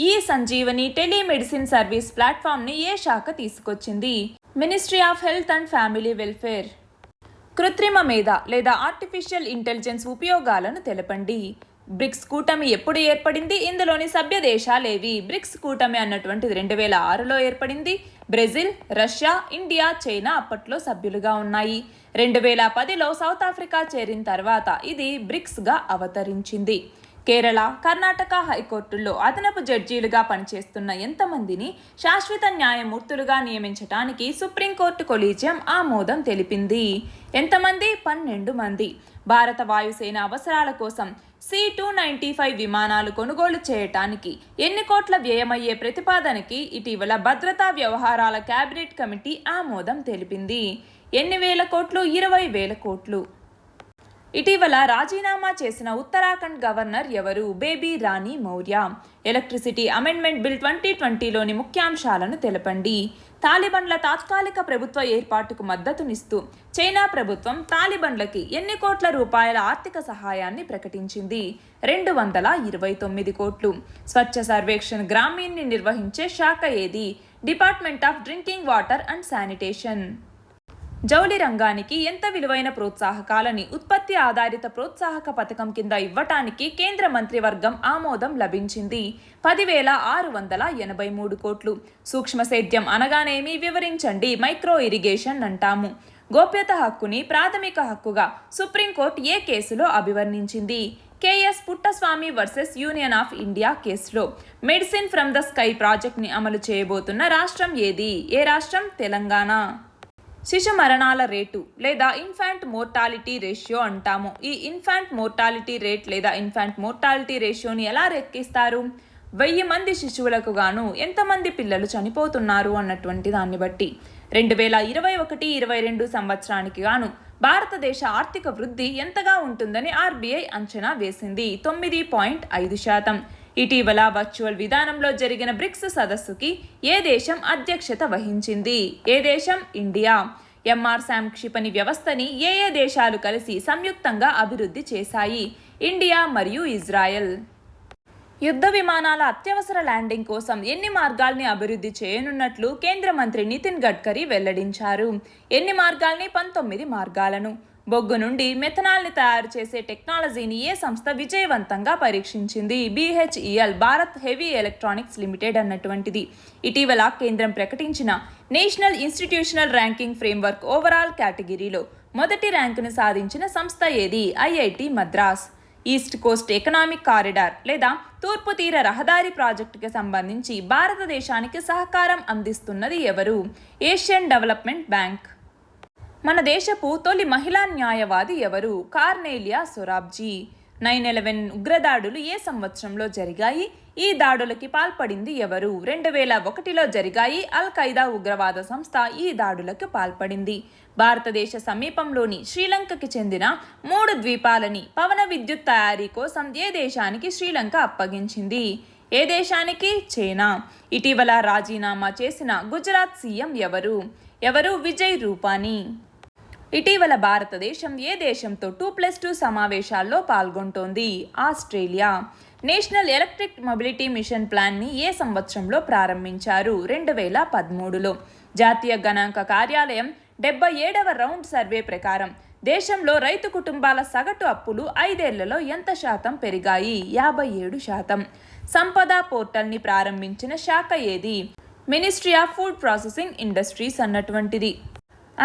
ఈ సంజీవని టెలిమెడిసిన్ సర్వీస్ ప్లాట్ఫామ్ని ఏ శాఖ తీసుకొచ్చింది, ministry of health and family welfare. కృత్రిమ మేధ లేదా ఆర్టిఫిషియల్ ఇంటెలిజెన్స్ ఉపయోగాలను తెలపండి. బ్రిక్స్ కూటమి ఎప్పుడు ఏర్పడింది? ఇందులోని సభ్య దేశాలేవి? బ్రిక్స్ కూటమి అన్నటువంటిది 2006లో ఏర్పడింది. బ్రెజిల్, రష్యా, ఇండియా, చైనా అప్పట్లో సభ్యులుగా ఉన్నాయి. 2010లో సౌత్ ఆఫ్రికా చేరిన తర్వాత ఇది బ్రిక్స్గా అవతరించింది. కేరళ, కర్ణాటక హైకోర్టుల్లో అదనపు జడ్జీలుగా పనిచేస్తున్న ఎంతమందిని శాశ్వత న్యాయమూర్తులుగా నియమించడానికి సుప్రీంకోర్టు కొలీజియం ఆమోదం తెలిపింది. ఎంతమంది? 12 మంది. భారత వాయుసేన అవసరాల కోసం C-295 విమానాలు కొనుగోలు చేయటానికి ఎన్ని కోట్ల వ్యయమయ్యే ప్రతిపాదనకి ఇటీవల భద్రతా వ్యవహారాల కేబినెట్ కమిటీ ఆమోదం తెలిపింది. ఎన్ని వేల కోట్లు? 20,000 కోట్లు. ఇటీవల రాజీనామా చేసిన ఉత్తరాఖండ్ గవర్నర్ ఎవరు? బేబీ రాణి మౌర్య. ఎలక్ట్రిసిటీ అమెండ్మెంట్ బిల్ 2020లోని ముఖ్యాంశాలను తెలపండి. తాలిబన్ల తాత్కాలిక ప్రభుత్వ ఏర్పాటుకు మద్దతునిస్తూ చైనా ప్రభుత్వం తాలిబన్లకి ఎన్ని కోట్ల రూపాయల ఆర్థిక సహాయాన్ని ప్రకటించింది? 229 కోట్లు. స్వచ్ఛ సర్వేక్షణ్ గ్రామీణ్ని నిర్వహించే శాఖ ఏది? Department of drinking water and sanitation. జౌళి రంగానికి ఎంత విలువైన ప్రోత్సాహకాలని ఉత్పత్తి ఆధారిత ప్రోత్సాహక పథకం కింద ఇవ్వటానికి కేంద్ర మంత్రివర్గం ఆమోదం లభించింది. 10,683 కోట్లు. సూక్ష్మ సేద్యం అనగానేమి? వివరించండి. మైక్రో ఇరిగేషన్ అంటాము. గోప్యత హక్కుని ప్రాథమిక హక్కుగా సుప్రీంకోర్టు ఏ కేసులో అభివర్ణించింది? KS Puttaswamy versus union of India కేసులో. మెడిసిన్ ఫ్రమ్ ద స్కై ప్రాజెక్ట్ని అమలు చేయబోతున్న రాష్ట్రం ఏది? ఏ రాష్ట్రం? తెలంగాణ. శిశు మరణాల రేటు లేదా ఇన్ఫాంట్ మోర్టాలిటీ రేషియో అంటాము. ఈ ఇన్ఫాంట్ మోర్టాలిటీ రేట్ లేదా ఇన్ఫాంట్ మోర్టాలిటీ రేషియోని ఎలా లెక్కిస్తారు? 1000 మంది శిశువులకు గాను ఎంతమంది పిల్లలు చనిపోతున్నారు అన్నటువంటి దాన్ని బట్టి. 2021-22 సంవత్సరానికి గాను భారతదేశ ఆర్థిక వృద్ధి ఎంతగా ఉంటుందని RBI అంచనా వేసింది. 9.5%. ఇటీవల వర్చువల్ విధానంలో జరిగిన బ్రిక్స్ సదస్సుకి ఏ దేశం అధ్యక్షత వహించింది? ఏ దేశం? ఇండియా. MRSAM క్షిపణి వ్యవస్థని ఏ దేశాలు కలిసి సంయుక్తంగా అభివృద్ధి చేశాయి? ఇండియా మరియు ఇజ్రాయెల్. యుద్ధ విమానాల అత్యవసర ల్యాండింగ్ కోసం ఎన్ని మార్గాల్ని అభివృద్ధి చేయనున్నట్లు కేంద్ర మంత్రి నితిన్ గడ్కరీ వెల్లడించారు. ఎన్ని మార్గాల్ని? 19 మార్గాలను. బొగ్గు నుండి మెథనాల్ని తయారు చేసే టెక్నాలజీని ఏ సంస్థ విజయవంతంగా పరీక్షించింది? BHEL, Bharat heavy electronics limited అన్నటువంటిది. ఇటీవల కేంద్రం ప్రకటించిన national institutional ranking framework overall కేటగిరీలో మొదటి ర్యాంకును సాధించిన సంస్థ ఏది? IIT Madras. East Coast Economic Corridor లేదా తూర్పు తీర రహదారి ప్రాజెక్టుకి సంబంధించి భారతదేశానికి సహకారం అందిస్తున్నది ఎవరు? Asian development bank. మన దేశపు తొలి మహిళా న్యాయవాది ఎవరు? కార్నేలియా సొరాబ్జీ. 9/11 ఉగ్రదాడులు ఏ సంవత్సరంలో జరిగాయి? ఈ దాడులకి పాల్పడింది ఎవరు? 2001లో జరిగాయి. అల్ ఖైదా ఉగ్రవాద సంస్థ ఈ దాడులకు పాల్పడింది. భారతదేశ సమీపంలోని శ్రీలంకకి చెందిన 3 ద్వీపాలని పవన విద్యుత్ తయారీ కోసం ఏ దేశానికి శ్రీలంక అప్పగించింది? ఏ దేశానికి? చైనా. ఇటీవల రాజీనామా చేసిన గుజరాత్ సీఎం ఎవరు? విజయ్ రూపానీ. ఇటీవల భారతదేశం ఏ దేశంతో 2+2 సమావేశాల్లో పాల్గొంటోంది? Australia. National electric mobility mission ప్లాన్ని ఏ సంవత్సరంలో ప్రారంభించారు? 2013లో. జాతీయ గణాంక కార్యాలయం 77వ రౌండ్ సర్వే ప్రకారం దేశంలో రైతు కుటుంబాల సగటు అప్పులు 5 ఏళ్లలో ఎంత శాతం పెరిగాయి? 57%. సంపద పోర్టల్ని ప్రారంభించిన శాఖ ఏది? Ministry of food processing industries అన్నటువంటిది.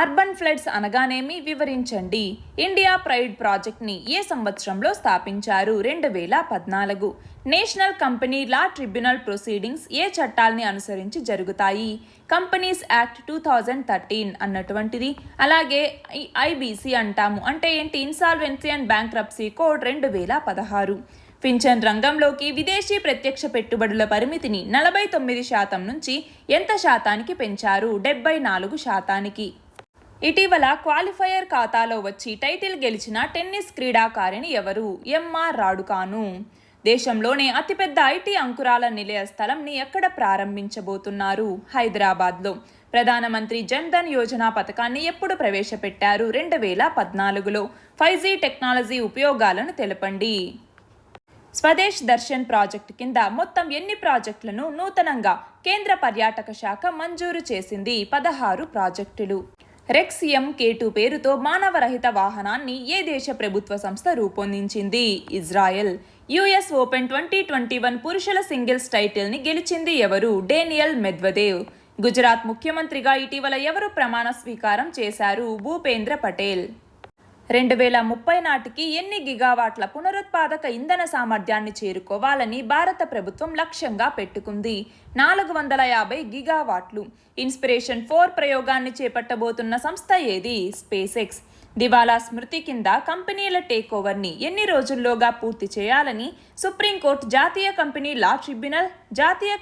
అర్బన్ ఫ్లడ్స్ అనగానేమి? వివరించండి. ఇండియా ప్రైడ్ ప్రాజెక్ట్ని ఏ సంవత్సరంలో స్థాపించారు? 2014. National company law tribunal proceedings ఏ చట్టాల్ని అనుసరించి జరుగుతాయి? కంపెనీస్ యాక్ట్ 2013 అన్నటువంటిది. అలాగే IBC అంటాము. అంటే ఏంటి? Insolvency and bankruptcy code 2016. Pension రంగంలోకి విదేశీ ప్రత్యక్ష పెట్టుబడుల పరిమితిని 49% నుంచి ఎంత శాతానికి పెంచారు? 74%. ఇటీవల క్వాలిఫైయర్ ఖాతాలో వచ్చి టైటిల్ గెలిచిన టెన్నిస్ క్రీడాకారిణి ఎవరు? MR రాడుకాను. దేశంలోనే అతిపెద్ద IT అంకురాల నిలయ స్థలంని ఎక్కడ ప్రారంభించబోతున్నారు? హైదరాబాద్లో. ప్రధానమంత్రి జన్ ధన్ యోజన పథకాన్ని ఎప్పుడు ప్రవేశపెట్టారు? 2014లో. 5G టెక్నాలజీ ఉపయోగాలను తెలపండి. స్వదేశ్ దర్శన్ ప్రాజెక్టు కింద మొత్తం ఎన్ని ప్రాజెక్టులను నూతనంగా కేంద్ర పర్యాటక శాఖ మంజూరు చేసింది? 16 ప్రాజెక్టులు. రెక్సియం K2 పేరుతో మానవరహిత వాహనాన్ని ఏ దేశ ప్రభుత్వ సంస్థ రూపొందించింది? ఇజ్రాయెల్. యుఎస్ ఓపెన్ 2021 పురుషుల సింగిల్స్ టైటిల్ని గెలిచింది ఎవరు? Daniel Medvedev. గుజరాత్ ముఖ్యమంత్రిగా ఇటీవల ఎవరు ప్రమాణ స్వీకారం చేశారు? భూపేంద్ర పటేల్. 2030 నాటికి ఎన్ని గిగావాట్ల పునరుత్పాదక ఇంధన సామర్థ్యాన్ని చేరుకోవాలని భారత ప్రభుత్వం లక్ష్యంగా పెట్టుకుంది? 450 గిగావాట్లు. ఇన్స్పిరేషన్ 4 ప్రయోగాన్ని చేపట్టబోతున్న సంస్థ ఏది? Space X. దివాలా స్మృతి కింద కంపెనీల టేక్ ఓవర్ని ఎన్ని రోజుల్లోగా పూర్తి చేయాలని సుప్రీంకోర్టు జాతీయ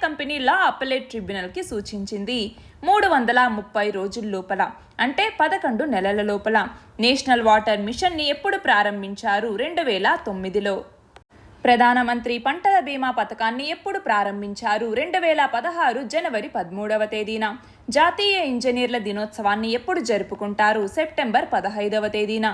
కంపెనీ లా అప్పలేట్ ట్రిబ్యునల్కి సూచించింది. 330 రోజుల లోపల, అంటే 11 నెలల లోపల. నేషనల్ వాటర్ మిషన్ని ఎప్పుడు ప్రారంభించారు? 2009లో. ప్రధానమంత్రి పంటల బీమా పథకాన్ని ఎప్పుడు ప్రారంభించారు? 2016 జనవరి 13వ తేదీన. జాతీయ ఇంజనీర్ల దినోత్సవాన్ని ఎప్పుడు జరుపుకుంటారు? సెప్టెంబర్ 15వ తేదీన.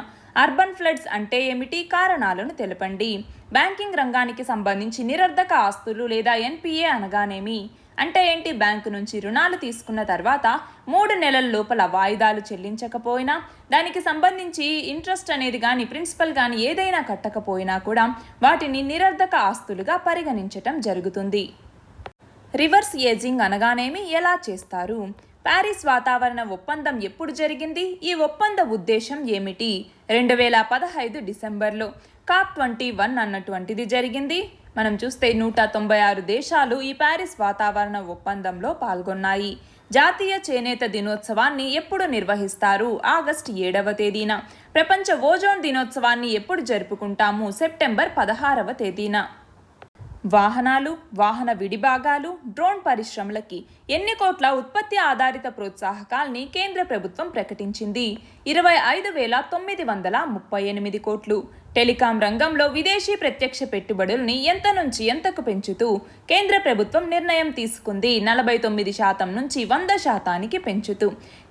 అర్బన్ ఫ్లడ్స్ అంటే ఏమిటి? కారణాలను తెలపండి. బ్యాంకింగ్ రంగానికి సంబంధించి నిరర్ధక ఆస్తులు లేదా NPA అనగానేమి? అంటే ఏంటి? బ్యాంకు నుంచి రుణాలు తీసుకున్న తర్వాత 3 నెలల లోపల వాయిదాలు చెల్లించకపోయినా, దానికి సంబంధించి ఇంట్రెస్ట్ అనేది కానీ ప్రిన్సిపల్ కానీ ఏదైనా కట్టకపోయినా కూడా వాటిని నిరర్ధక ఆస్తులుగా పరిగణించటం జరుగుతుంది. రివర్స్ ఏజింగ్ అనగానేమి? ఎలా చేస్తారు? ప్యారిస్ వాతావరణ ఒప్పందం ఎప్పుడు జరిగింది? ఈ ఒప్పంద ఉద్దేశం ఏమిటి? 2015 డిసెంబర్లో. COP21 అన్నటువంటిది జరిగింది. మనం చూస్తే 196 దేశాలు ఈ ప్యారిస్ వాతావరణ ఒప్పందంలో పాల్గొన్నాయి. జాతీయ చేనేత దినోత్సవాన్ని ఎప్పుడు నిర్వహిస్తారు? ఆగస్టు 7వ తేదీన. ప్రపంచ ఓజోన్ దినోత్సవాన్ని ఎప్పుడు జరుపుకుంటాము? సెప్టెంబర్ 16వ తేదీన. వాహనాలు, వాహన విడిభాగాలు, డ్రోన్ పరిశ్రమలకి ఎన్ని కోట్ల ఉత్పత్తి ఆధారిత ప్రోత్సాహకాల్ని కేంద్ర ప్రభుత్వం ప్రకటించింది? 25,938 కోట్లు. టెలికాం రంగంలో విదేశీ ప్రత్యక్ష పెట్టుబడుల్ని ఎంత నుంచి ఎంతకు పెంచుతూ కేంద్ర ప్రభుత్వం నిర్ణయం తీసుకుంది? 49% నుంచి 100%కి పెంచుతూ.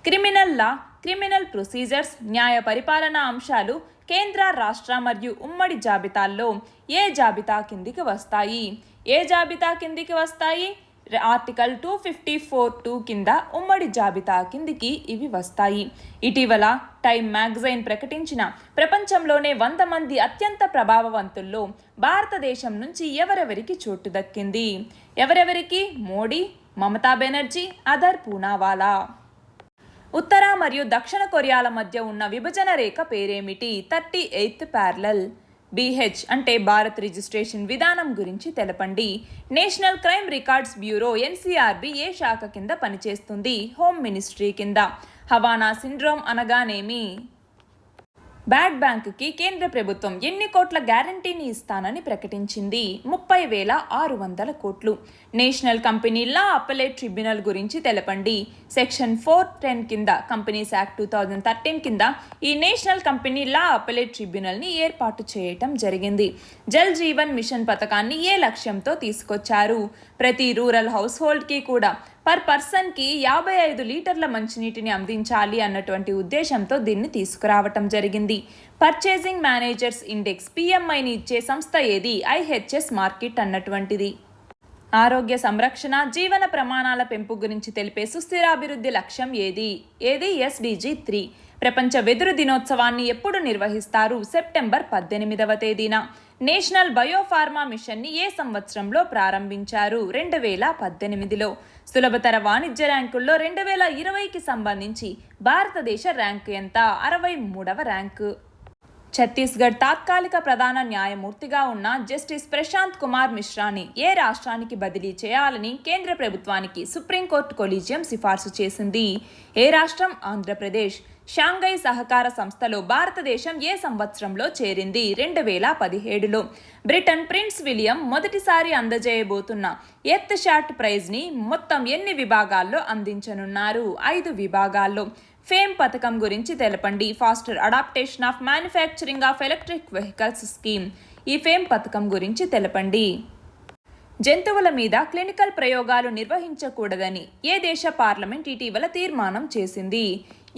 క్రిమినల్ ప్రొసీజర్స్, న్యాయ పరిపాలనా అంశాలు కేంద్ర, రాష్ట్ర మరియు ఉమ్మడి జాబితాల్లో ఏ జాబితా కిందికి వస్తాయి? ఆర్టికల్ 254(2) కింద ఉమ్మడి జాబితా కిందికి ఇవి వస్తాయి. ఇటీవల టైమ్ మ్యాగజైన్ ప్రకటించిన ప్రపంచంలోనే 100 మంది అత్యంత ప్రభావవంతుల్లో భారతదేశం నుంచి ఎవరెవరికి చోటు దక్కింది? ఎవరెవరికి? మోడీ, మమతా బెనర్జీ, అదర్ పూనావాలా. ఉత్తర మరియు దక్షిణ కొరియాల మధ్య ఉన్న విభజన రేఖ పేరేమిటి? 38th parallel. BH అంటే భారత్ రిజిస్ట్రేషన్ విధానం గురించి తెలపండి. National crime records bureau NCRB ఏ శాఖ కింద పనిచేస్తుంది? హోమ్ మినిస్ట్రీ కింద. హవానా సిండ్రోమ్ అనగానేమి? బ్యాడ్ బ్యాంకుకి కేంద్ర ప్రభుత్వం ఎన్ని కోట్ల గ్యారంటీని ఇస్తానని ప్రకటించింది? 30,600 కోట్లు. నేషనల్ కంపెనీ లా అప్పలేట్ ట్రిబ్యునల్ గురించి తెలపండి. సెక్షన్ 410 కింద కంపెనీస్ యాక్ట్ 2013 కింద ఈ నేషనల్ కంపెనీ లా అప్పలేట్ ట్రిబ్యునల్ని ఏర్పాటు చేయటం జరిగింది. జల్ జీవన్ మిషన్ పథకాన్ని ఏ లక్ష్యంతో తీసుకొచ్చారు? ప్రతి రూరల్ హౌస్ హోల్డ్కి కూడా పర్ పర్సన్కి 55 లీటర్ల మంచినీటిని అందించాలి అన్నటువంటి ఉద్దేశంతో దీన్ని తీసుకురావటం జరిగింది. పర్చేసింగ్ మేనేజర్స్ ఇండెక్స్ PMIని ఇచ్చే సంస్థ ఏది? IHS మార్కెట్ అన్నటువంటిది. ఆరోగ్య సంరక్షణ, జీవన ప్రమాణాల పెంపు గురించి తెలిపే సుస్థిరాభివృద్ధి లక్ష్యం ఏది? SDG 3. ప్రపంచ వెదురు దినోత్సవాన్ని ఎప్పుడు నిర్వహిస్తారు? సెప్టెంబర్ 18వ తేదీన. నేషనల్ బయోఫార్మా మిషన్ని ఏ సంవత్సరంలో ప్రారంభించారు? 2018లో. సులభతర వాణిజ్య ర్యాంకుల్లో 2020కి సంబంధించి భారతదేశ ర్యాంకు ఎంత? 63వ ర్యాంకు. ఛత్తీస్గఢ్ తాత్కాలిక ప్రధాన న్యాయమూర్తిగా ఉన్న జస్టిస్ ప్రశాంత్ కుమార్ మిశ్రాని ఏ రాష్ట్రానికి బదిలీ చేయాలని కేంద్ర ప్రభుత్వానికి సుప్రీంకోర్టు కొలీజియం సిఫార్సు చేసింది? ఏ రాష్ట్రం? ఆంధ్రప్రదేశ్. షాంఘై సహకార సంస్థలో భారతదేశం ఏ సంవత్సరంలో చేరింది? 2017లో. బ్రిటన్ ప్రిన్స్ విలియం మొదటిసారి అందజేయబోతున్న ఎర్త్ షాట్ ప్రైజ్ని మొత్తం ఎన్ని విభాగాల్లో అందించనున్నారు? 5 విభాగాల్లో. ఫేమ్ పథకం గురించి తెలపండి. Faster adaptation of manufacturing of electric vehicles scheme. ఈ ఫేమ్ పథకం గురించి తెలపండి. జంతువుల మీద క్లినికల్ ప్రయోగాలు నిర్వహించకూడదని ఏ దేశ పార్లమెంట్ ఇటీవల తీర్మానం చేసింది?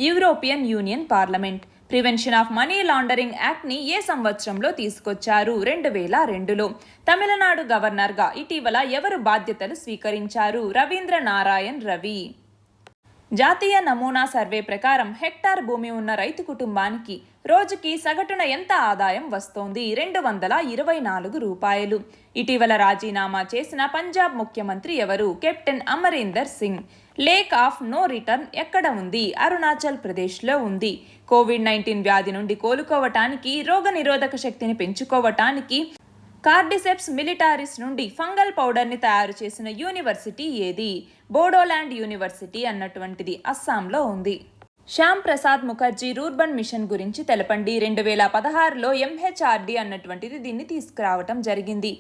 European union parliament. Prevention of money laundering యాక్ట్ని ఏ సంవత్సరంలో తీసుకొచ్చారు? 2002లో. తమిళనాడు గవర్నర్గా ఇటీవల ఎవరు బాధ్యతలు స్వీకరించారు? రవీంద్ర నారాయణ్ రవి. జాతీయ నమూనా సర్వే ప్రకారం హెక్టార్ భూమి ఉన్న రైతు కుటుంబానికి రోజుకి సగటున ఎంత ఆదాయం వస్తోంది? 224 రూపాయలు. ఇటీవల రాజీనామా చేసిన పంజాబ్ ముఖ్యమంత్రి ఎవరు? Captain Amarinder Singh. Lake of no return ఎక్కడ ఉంది? అరుణాచల్ ప్రదేశ్లో ఉంది. కోవిడ్-19 వ్యాధి నుండి కోలుకోవటానికి, రోగనిరోధక శక్తిని పెంచుకోవటానికి కార్డిసెప్స్ మిలిటారిస్ నుండి ఫంగల్ పౌడర్ని తయారు చేసిన యూనివర్సిటీ ఏది? బోడోల్యాండ్ యూనివర్సిటీ అన్నటువంటిది అస్సాంలో ఉంది. శ్యామ్ ప్రసాద్ ముఖర్జీ రూర్బన్ మిషన్ గురించి తెలపండి. 2016లో MHRD అన్నటువంటిది దీన్ని తీసుకురావటం జరిగింది.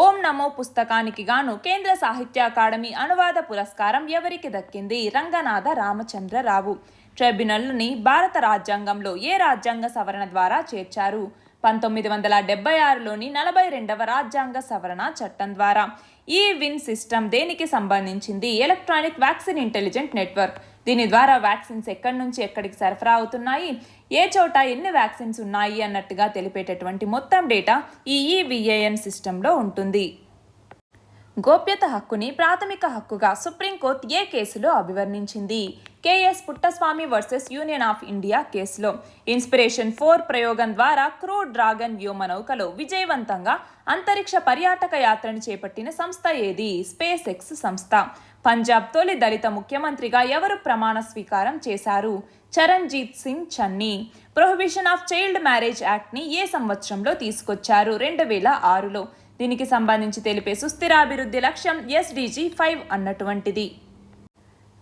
ఓం నమో పుస్తకానికి గాను కేంద్ర సాహిత్య అకాడమీ అనువాద పురస్కారం ఎవరికి దక్కింది? రంగనాథ రామచంద్రరావు. ట్రైబ్యునల్ని భారత రాజ్యాంగంలో ఏ రాజ్యాంగ సవరణ ద్వారా చేర్చారు? 1976లోని 42వ రాజ్యాంగ సవరణ చట్టం ద్వారా. ఈ విన్ సిస్టమ్ దేనికి సంబంధించింది? Electronic vaccine intelligent network. దీని ద్వారా వ్యాక్సిన్స్ ఎక్కడి నుంచి ఎక్కడికి సరఫరా అవుతున్నాయి, ఏ చోట ఎన్ని వ్యాక్సిన్స్ ఉన్నాయి అన్నట్టుగా తెలిపేటటువంటి మొత్తం డేటా ఈ EVAN సిస్టంలో ఉంటుంది. గోప్యత హక్కుని ప్రాథమిక హక్కుగా సుప్రీంకోర్టు ఏ కేసులో అభివర్ణించింది? KS Puttaswamy versus union of India కేసులో. ఇన్స్పిరేషన్ 4 ప్రయోగం ద్వారా క్రూ డ్రాగన్ వ్యోమనౌకలో విజయవంతంగా అంతరిక్ష పర్యాటక యాత్రను చేపట్టిన సంస్థ ఏది? స్పేస్ ఎక్స్ సంస్థ. పంజాబ్ తొలి దళిత ముఖ్యమంత్రిగా ఎవరు ప్రమాణ స్వీకారం చేశారు? Charanjit Singh Channi. Prohibition of child marriage యాక్ట్ని ఏ సంవత్సరంలో తీసుకొచ్చారు? 2006లో. దీనికి సంబంధించి తెలిపే సుస్థిరాభివృద్ధి లక్ష్యం SDG 5 అన్నటువంటిది.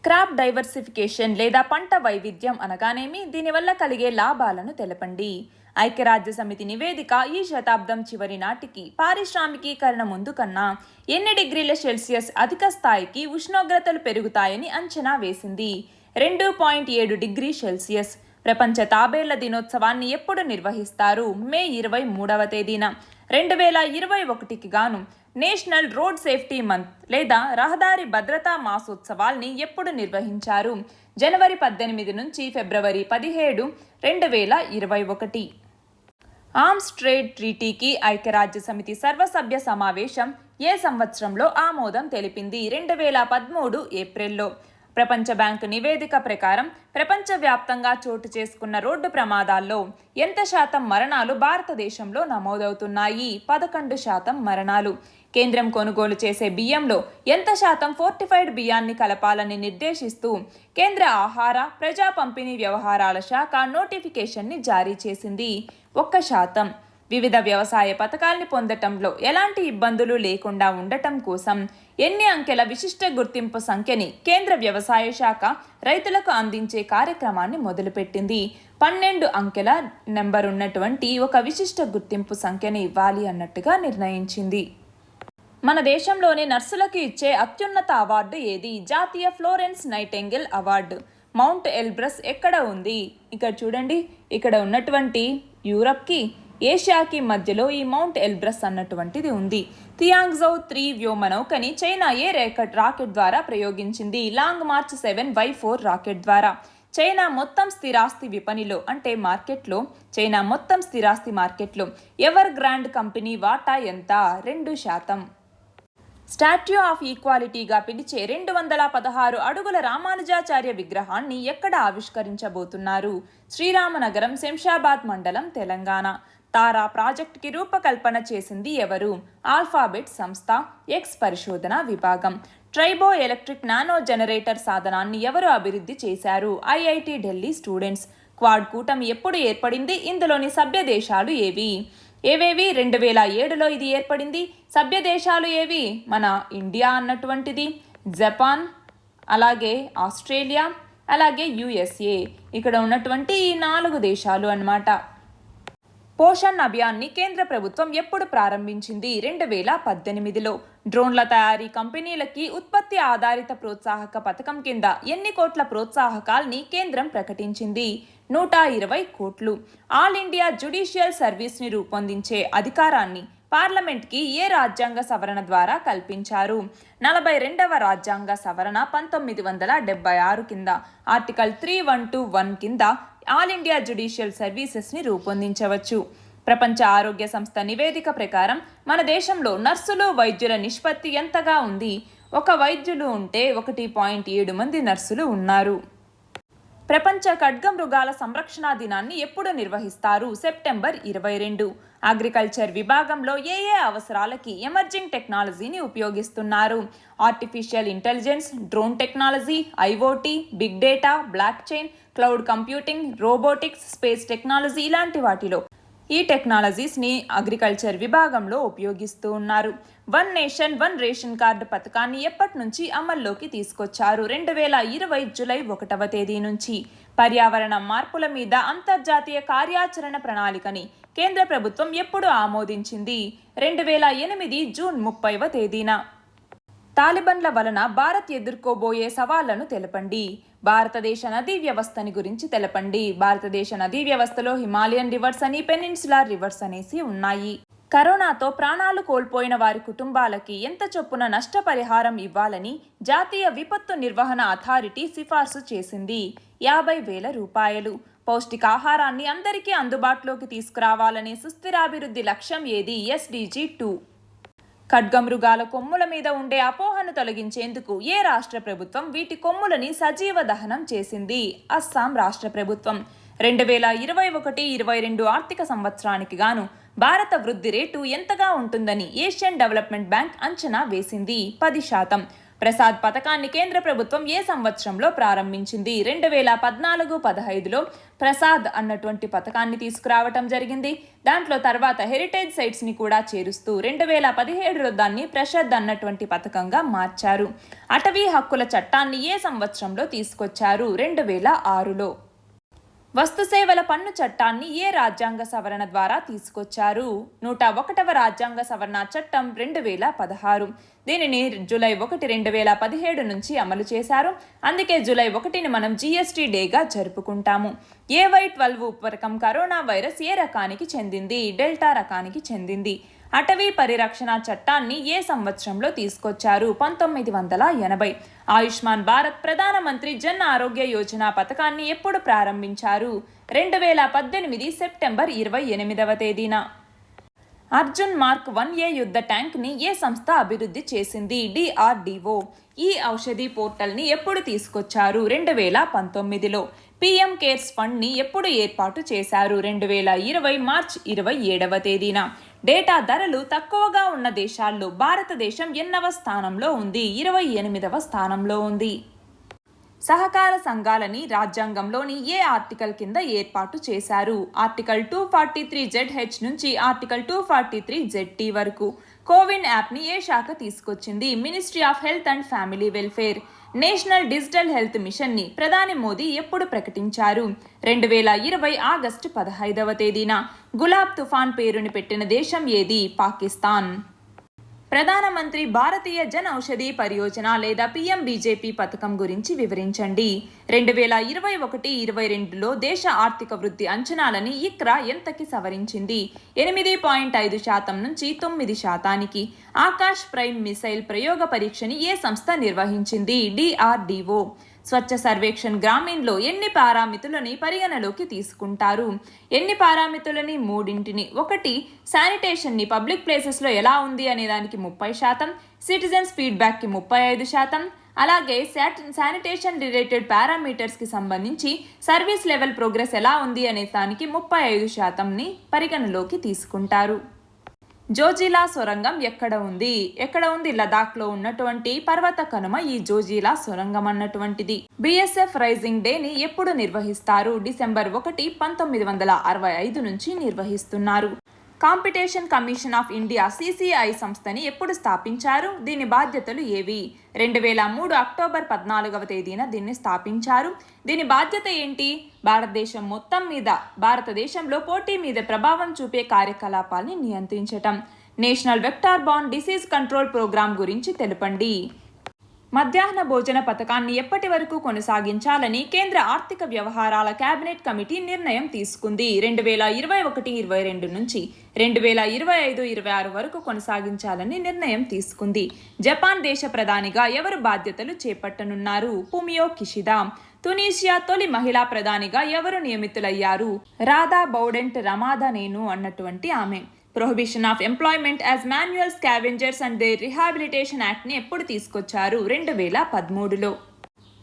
క్రాప్ డైవర్సిఫికేషన్ లేదా పంట వైవిధ్యం అనగానేమి? దీనివల్ల కలిగే లాభాలను తెలపండి. ఐక్యరాజ్య సమితి నివేదిక ఈ శతాబ్దం చివరి నాటికి పారిశ్రామికీకరణ ముందు కన్నా ఎన్ని డిగ్రీల సెల్సియస్ అధిక స్థాయికి ఉష్ణోగ్రతలు పెరుగుతాయని అంచనా వేసింది? 2.7 డిగ్రీ సెల్సియస్. ప్రపంచ తాబేళ్ల దినోత్సవాన్ని ఎప్పుడు నిర్వహిస్తారు? మే 23వ తేదీన. 2021కి గాను నేషనల్ రోడ్ సేఫ్టీ మంత్ లేదా రహదారి భద్రతా మాసోత్సవాల్ని ఎప్పుడు నిర్వహించారు? జనవరి 18 నుంచి ఫిబ్రవరి 17, 2021. ఆర్మ్స్ ట్రేడ్ ట్రీటీకి ఐక్యరాజ్య సమితి సర్వసభ్య సమావేశం ఏ సంవత్సరంలో ఆమోదం తెలిపింది? 2013 ఏప్రిల్లో. ప్రపంచ బ్యాంకు నివేదిక ప్రకారం ప్రపంచవ్యాప్తంగా చోటు చేసుకున్న రోడ్డు ప్రమాదాల్లో ఎంత శాతం మరణాలు భారతదేశంలో నమోదవుతున్నాయి? 11% మరణాలు. కేంద్రం కొనుగోలు చేసే బియ్యంలో ఎంత శాతం ఫోర్టిఫైడ్ బియ్యాన్ని కలపాలని నిర్దేశిస్తూ కేంద్ర ఆహార, ప్రజా పంపిణీ వ్యవహారాల శాఖ నోటిఫికేషన్ని జారీ చేసింది? 1%. వివిధ వ్యవసాయ పథకాల్ని పొందటంలో ఎలాంటి ఇబ్బందులు లేకుండా ఉండటం కోసం ఎన్ని అంకెల విశిష్ట గుర్తింపు సంఖ్యని కేంద్ర వ్యవసాయ శాఖ రైతులకు అందించే కార్యక్రమాన్ని మొదలుపెట్టింది? 12 అంకెల నెంబర్ ఉన్నటువంటి ఒక విశిష్ట గుర్తింపు సంఖ్యని ఇవ్వాలి అన్నట్టుగా నిర్ణయించింది. మన దేశంలోని నర్సులకు ఇచ్చే అత్యున్నత అవార్డు ఏది? జాతీయ Florence nightingale award. Mount Elbrus ఎక్కడ ఉంది? ఇక్కడ చూడండి, ఇక్కడ ఉన్నటువంటి యూరప్కి, ఏషియాకి మధ్యలో ఈ మౌంట్ ఎల్బ్రస్ అన్నటువంటిది ఉంది. థియాంగ్జౌ 3 వ్యోమనౌకని చైనా ఏ రాకెట్ ద్వారా ప్రయోగించింది? లాంగ్ మార్చ్ 7Y4 రాకెట్ ద్వారా. చైనా మొత్తం స్థిరాస్తి విపణిలో అంటే మార్కెట్లో, చైనా మొత్తం స్థిరాస్తి మార్కెట్లో ఎవర్ గ్రాండ్ కంపెనీ వాటా ఎంత? 2%. స్టాట్యూ ఆఫ్ ఈక్వాలిటీగా పిలిచే 216 అడుగుల రామానుజాచార్య విగ్రహాన్ని ఎక్కడ ఆవిష్కరించబోతున్నారు? శ్రీరామనగరం, శంషాబాద్ మండలం, తెలంగాణ. తారా ప్రాజెక్టుకి రూపకల్పన చేసింది ఎవరు? ఆల్ఫాబెట్ సంస్థ, X పరిశోధన విభాగం. ట్రైబో ఎలక్ట్రిక్ నానో జనరేటర్ సాధనాన్ని ఎవరు అభివృద్ధి చేశారు? IIT Delhi students. క్వాడ్ కూటమి ఎప్పుడు ఏర్పడింది? ఇందులోని సభ్య దేశాలు ఏవి? 2007లో ఇది ఏర్పడింది. సభ్య దేశాలు ఏవి? మన ఇండియా అన్నటువంటిది, జపాన్, అలాగే ఆస్ట్రేలియా, అలాగే USA. ఇక్కడ ఉన్నటువంటి ఈ 4 దేశాలు అన్నమాట. పోషణ్ అభియాన్ని కేంద్ర ప్రభుత్వం ఎప్పుడు ప్రారంభించింది? 2018లో. డ్రోన్ల తయారీ కంపెనీలకి ఉత్పత్తి ఆధారిత ప్రోత్సాహక పథకం కింద ఎన్ని కోట్ల ప్రోత్సాహకాల్ని కేంద్రం ప్రకటించింది? 120 కోట్లు. ఆల్ ఇండియా జ్యుడిషియల్ సర్వీస్ని రూపొందించే అధికారాన్ని పార్లమెంట్కి ఏ రాజ్యాంగ సవరణ ద్వారా కల్పించారు? 42వ రాజ్యాంగ సవరణ 1976 కింద ఆర్టికల్ 3121 కింద ఆల్ ఇండియా జ్యుడిషియల్ సర్వీసెస్ని రూపొందించవచ్చు. ప్రపంచ ఆరోగ్య సంస్థ నివేదిక ప్రకారం మన దేశంలో నర్సులు వైద్యుల నిష్పత్తి ఎంతగా ఉంది? ఒక వైద్యులు ఉంటే 1.7 మంది నర్సులు ఉన్నారు. ప్రపంచ ఖడ్గమృగాల సంరక్షణ దినాన్ని ఎప్పుడు నిర్వహిస్తారు? సెప్టెంబర్ 22. అగ్రికల్చర్ విభాగంలో ఏ అవసరాలకి ఎమర్జింగ్ టెక్నాలజీని ఉపయోగిస్తున్నారు? Artificial intelligence, drone technology, IoT, big data, blockchain, cloud computing, robotics, space technology ఇలాంటి వాటిలో ఈ టెక్నాలజీస్ని అగ్రికల్చర్ విభాగంలో ఉపయోగిస్తూ ఉన్నారు. One nation one ration card పథకాన్ని ఎప్పటి నుంచి అమల్లోకి తీసుకొచ్చారు? 2020 జూలై 1వ తేదీ నుంచి. పర్యావరణ మార్పుల మీద అంతర్జాతీయ కార్యాచరణ ప్రణాళికని కేంద్ర ప్రభుత్వం ఎప్పుడు ఆమోదించింది? 2008 జూన్ 30వ తేదీన. తాలిబన్ల వలన భారత్ ఎదుర్కోబోయే సవాళ్లను తెలపండి. భారతదేశ నదీ వ్యవస్థని గురించి తెలపండి. భారతదేశ నదీ వ్యవస్థలో హిమాలయన్ రివర్స్ అని, పెనిన్సులార్ రివర్స్ అనేసి ఉన్నాయి. కరోనాతో ప్రాణాలు కోల్పోయిన వారి కుటుంబాలకి ఎంత చొప్పున నష్టపరిహారం ఇవ్వాలని జాతీయ విపత్తు నిర్వహణ అథారిటీ సిఫార్సు చేసింది. 50,000 రూపాయలు. పౌష్టికాహారాన్ని అందరికీ అందుబాటులోకి తీసుకురావాలనే సుస్థిరాభివృద్ధి లక్ష్యం ఏది? SDG 2. ఖడ్గమృగాల కొమ్ముల మీద ఉండే అపోహను తొలగించేందుకు ఏ రాష్ట్ర ప్రభుత్వం వీటి కొమ్ములని సజీవ దహనం చేసింది? అస్సాం రాష్ట్ర ప్రభుత్వం. 2021-22 ఆర్థిక సంవత్సరానికి గాను భారత వృద్ధి రేటు ఎంతగా ఉంటుందని ఏషియన్ డెవలప్మెంట్ బ్యాంక్ అంచనా వేసింది? 10%. ప్రసాద్ పథకాన్ని కేంద్ర ప్రభుత్వం ఏ సంవత్సరంలో ప్రారంభించింది? 2014-15లో ప్రసాద్ అన్నటువంటి పథకాన్ని తీసుకురావటం జరిగింది. దాంట్లో తర్వాత హెరిటేజ్ సైట్స్ని కూడా చేరుస్తూ 2017లో దాన్ని ప్రసాద్ అన్నటువంటి పథకంగా మార్చారు. అటవీ హక్కుల చట్టాన్ని ఏ సంవత్సరంలో తీసుకొచ్చారు? 2006లో. వస్తుసేవల పన్ను చట్టాన్ని ఏ రాజ్యాంగ సవరణ ద్వారా తీసుకొచ్చారు? 101వ రాజ్యాంగ సవరణ చట్టం 2016. దీనిని జూలై 1, 2017 నుంచి అమలు చేశారు. అందుకే జూలై 1ని మనం GST డేగా జరుపుకుంటాము. AY12 ఉపరకం కరోనా వైరస్ ఏ రకానికి చెందింది? డెల్టా రకానికి చెందింది. అటవీ పరిరక్షణ చట్టాన్ని ఏ సంవత్సరంలో తీసుకొచ్చారు? 1980. ఆయుష్మాన్ భారత్ ప్రధానమంత్రి జన్ ఆరోగ్య యోజన పథకాన్ని ఎప్పుడు ప్రారంభించారు? 2018 సెప్టెంబర్ 28వ తేదీన. అర్జున్ మార్క్ 1A యుద్ధ ట్యాంక్ని ఏ సంస్థ అభివృద్ధి చేసింది? DRDO. ఈ ఔషధి పోర్టల్ని ఎప్పుడు తీసుకొచ్చారు? 2019లో. PM కేర్స్ ఫండ్ని ఎప్పుడు ఏర్పాటు చేశారు? 2020 మార్చి 27వ తేదీన. డేటా ధరలు తక్కువగా ఉన్న దేశాల్లో భారతదేశం ఎన్నవ స్థానంలో ఉంది? 28వ స్థానంలో ఉంది. సహకార సంఘాలని రాజ్యాంగంలోని ఏ ఆర్టికల్ కింద ఏర్పాటు చేశారు? ఆర్టికల్ 243ZH నుంచి ఆర్టికల్ 243ZT వరకు. కోవిన్ యాప్ని ఏ శాఖ తీసుకొచ్చింది? Ministry of health and family welfare. National digital health మిషన్ని ప్రధాని మోదీ ఎప్పుడు ప్రకటించారు? 2020 ఆగస్టు 15వ తేదీన. గులాబ్ తుఫాన్ పేరుని పెట్టిన దేశం ఏది? పాకిస్తాన్. ప్రధానమంత్రి భారతీయ జన్ ఔషధి పరియోజన లేదా PMBJP పథకం గురించి వివరించండి. 2021-22లో దేశ ఆర్థిక వృద్ధి అంచనాలని ICRA ఎంతకి సవరించింది? 8.5% నుంచి 9%. ఆకాశ్ ప్రైమ్ మిసైల్ ప్రయోగ పరీక్షని ఏ సంస్థ నిర్వహించింది? DRDO. స్వచ్ఛ సర్వేక్షణ్ గ్రామీణ్లో ఎన్ని పారామితులని పరిగణలోకి తీసుకుంటారు? ఎన్ని పారామితులని? 3. 1. శానిటేషన్ని పబ్లిక్ ప్లేసెస్లో ఎలా ఉంది అనే దానికి 30%, సిటిజన్స్ ఫీడ్బ్యాక్కి 35%, అలాగే శానిటేషన్ రిలేటెడ్ పారామీటర్స్కి సంబంధించి సర్వీస్ లెవెల్ ప్రోగ్రెస్ ఎలా ఉంది అనే దానికి 35%ని పరిగణలోకి తీసుకుంటారు. జోజిలా సొరంగం ఎక్కడ ఉంది? లదాఖ్లో ఉన్నటువంటి పర్వత కనుమ ఈ జోజిలా సొరంగం అన్నటువంటిది. BSF రైజింగ్ డేని ఎప్పుడు నిర్వహిస్తారు? డిసెంబర్ 1, 1965 నుంచి నిర్వహిస్తున్నారు. Competition commission of India CCI సంస్థని ఎప్పుడు స్థాపించారు? దీని బాధ్యతలు ఏవి? 2003 అక్టోబర్ 14వ తేదీన దీన్ని స్థాపించారు. దీని బాధ్యత ఏంటి? భారతదేశం మొత్తం మీద భారతదేశంలో పోటీ మీద ప్రభావం చూపే కార్యకలాపాల్ని నియంత్రించటం. National vector borne disease control programme గురించి తెలపండి. మధ్యాహ్న భోజన పథకాన్ని ఎప్పటి వరకు కొనసాగించాలని కేంద్ర ఆర్థిక వ్యవహారాల కేబినెట్ కమిటీ నిర్ణయం తీసుకుంది? 2021-22 నుంచి 2025-26 వరకు కొనసాగించాలని నిర్ణయం తీసుకుంది. జపాన్ దేశ ప్రధానిగా ఎవరు బాధ్యతలు చేపట్టనున్నారు? Fumio Kishida. తునీషియా తొలి మహిళా ప్రధానిగా ఎవరు నియమితులయ్యారు? రాధా బౌడెంట్ రమాదనేను అన్నటువంటి ఆమె. Prohibition of employment as manual scavengers and their rehabilitation యాక్ట్ని ఎప్పుడు తీసుకొచ్చారు? 2013లో.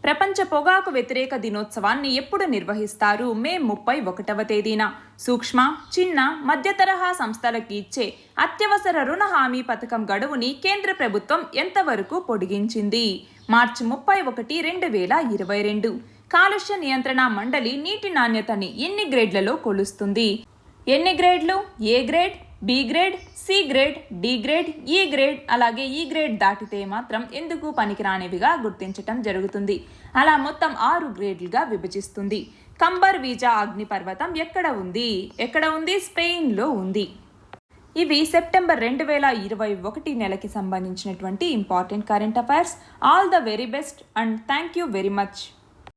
ప్రపంచ పొగాకు వ్యతిరేక దినోత్సవాన్ని ఎప్పుడు నిర్వహిస్తారు? మే 31వ తేదీన. సూక్ష్మ, చిన్న, మధ్య తరహా సంస్థలకి ఇచ్చే అత్యవసర రుణ హామీ పథకం గడువుని కేంద్ర ప్రభుత్వం ఎంతవరకు పొడిగించింది? మార్చి 31, 2022. కాలుష్య నియంత్రణ మండలి నీటి నాణ్యతని ఎన్ని గ్రేడ్లలో కొలుస్తుంది? ఎన్ని గ్రేడ్లు? A grade, B grade, C grade, D grade, E grade, అలాగే ఈ గ్రేడ్ దాటితే మాత్రం ఎందుకు పనికిరానివిగా గుర్తించటం జరుగుతుంది. అలా మొత్తం 6 గ్రేడ్లుగా విభజిస్తుంది. కంబర్ వీజా అగ్నిపర్వతం ఎక్కడ ఉంది? స్పెయిన్లో ఉంది. ఇవి సెప్టెంబర్ 2021 నెలకి సంబంధించినటువంటి important current affairs. All the very best and thank you very much.